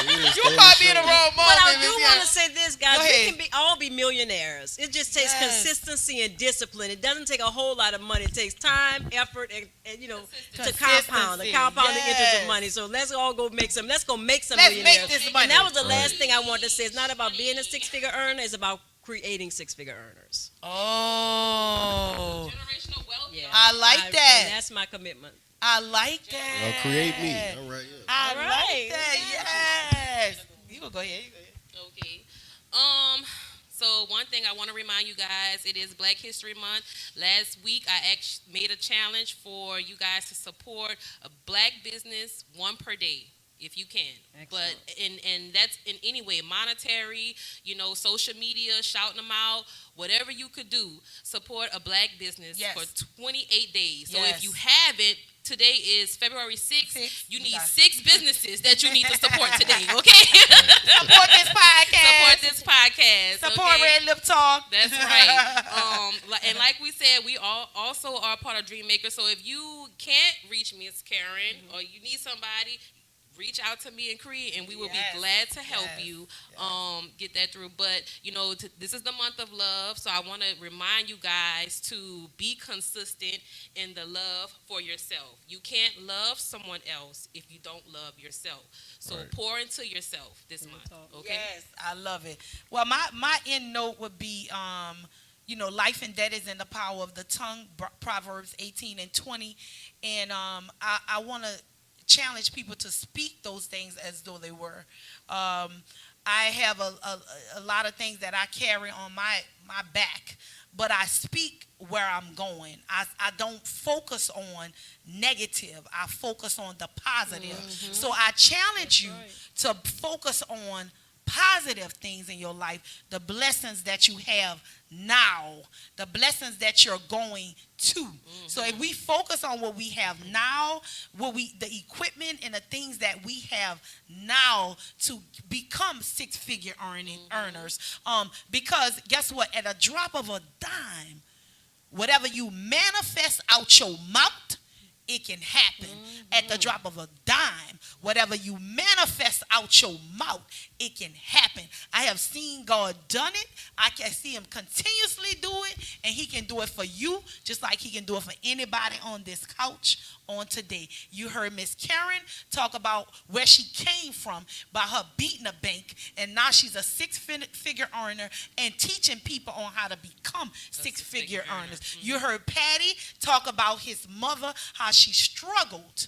But I do want to say this, guys. We can all be millionaires. It just takes consistency and discipline. It doesn't take a whole lot of money. It takes time, effort, and to compound the compounding interest of money. So let's all go make some. Let's go make some millionaires. Make this money. And that was the last thing I wanted to say. It's not about being a 6-figure earner. It's about creating 6-figure earners. Oh. Generational wealth. Yeah. I like that. And that's my commitment. I like that. Well, create me. All right. Yeah. I like that. Yes. You go ahead. Okay. So one thing I want to remind you guys, it is Black History Month. Last week, I made a challenge for you guys to support a Black business, one per day, if you can. Excellent. But and that's in any way, monetary, social media, shouting them out, whatever you could do, support a Black business for 28 days. So if you haven't, today is February 6th. You need 6 businesses that you need to support today, okay? Support this podcast. Support this podcast. Support RedLip Talk. That's right. And like we said, we all also are part of Dream Maker. So if you can't reach Miss Karen or you need somebody, reach out to me and Kree, and we will be glad to help you get that through. But, this is the month of love, so I want to remind you guys to be consistent in the love for yourself. You can't love someone else if you don't love yourself. So pour into yourself this month, okay? Yes, I love it. Well, my end note would be, life and death is in the power of the tongue, Proverbs 18:20. And I want to challenge people to speak those things as though they were. I have a lot of things that I carry on my back, but I speak where I'm going. I don't focus on negative. I focus on the positive. Mm-hmm. So I challenge you to focus on positive things in your life, the blessings that you have now, the blessings that you're going to. Mm-hmm. So if we focus on what we have now, the equipment and the things that we have now to become six-figure earners, because guess what? At a drop of a dime, whatever you manifest out your mouth, it can happen. Mm-hmm. At the drop of a dime, whatever you manifest out your mouth, it can happen. I have seen God done it. I can see him continuously do it, and he can do it for you just like he can do it for anybody on this couch on today. You heard Miss Karen talk about where she came from by her beating a bank, and now she's a six-figure earner and teaching people on how to become six-figure earners. Mm-hmm. You heard Paddy talk about his mother, how she struggled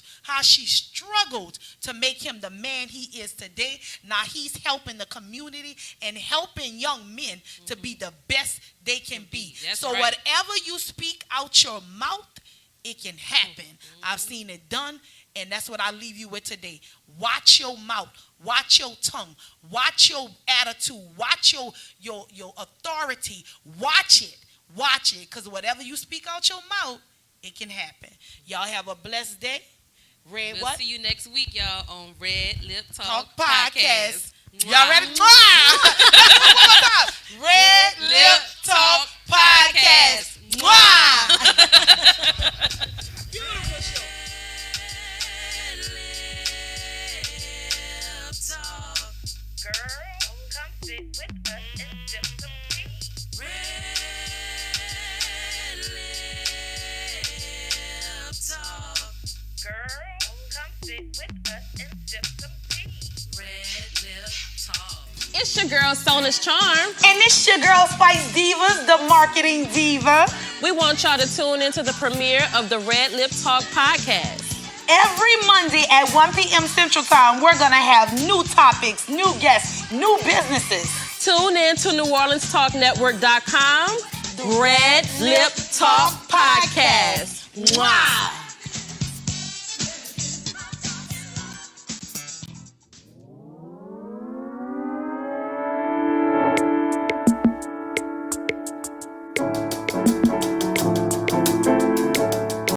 to make him the man he is today. Now he's helping the community and helping young men to be the best they can be. That's so whatever you speak out your mouth, it can happen. Mm-hmm. I've seen it done, and that's what I leave you with today. Watch your mouth. Watch your tongue. Watch your attitude. Watch your authority. Watch it. Watch it, because whatever you speak out your mouth, it can happen. Y'all have a blessed day. We'll see you next week, y'all, on RedLip Talk Podcast. Y'all ready? RedLip Talk Podcast. Girl, come sit with us and sip some tea. RedLip Talk. Girl, come sit with us and sip some tea. RedLip Talk. It's your girl, Sonas Charm. And it's your girl, Spice Divas, the marketing diva. We want y'all to tune into the premiere of the RedLip Talk Podcast. Every Monday at 1 p.m. Central Time, we're going to have new topics, new guests, new businesses. Tune in to NewOrleansTalkNetwork.com. RedLip Talk Podcast. Wow.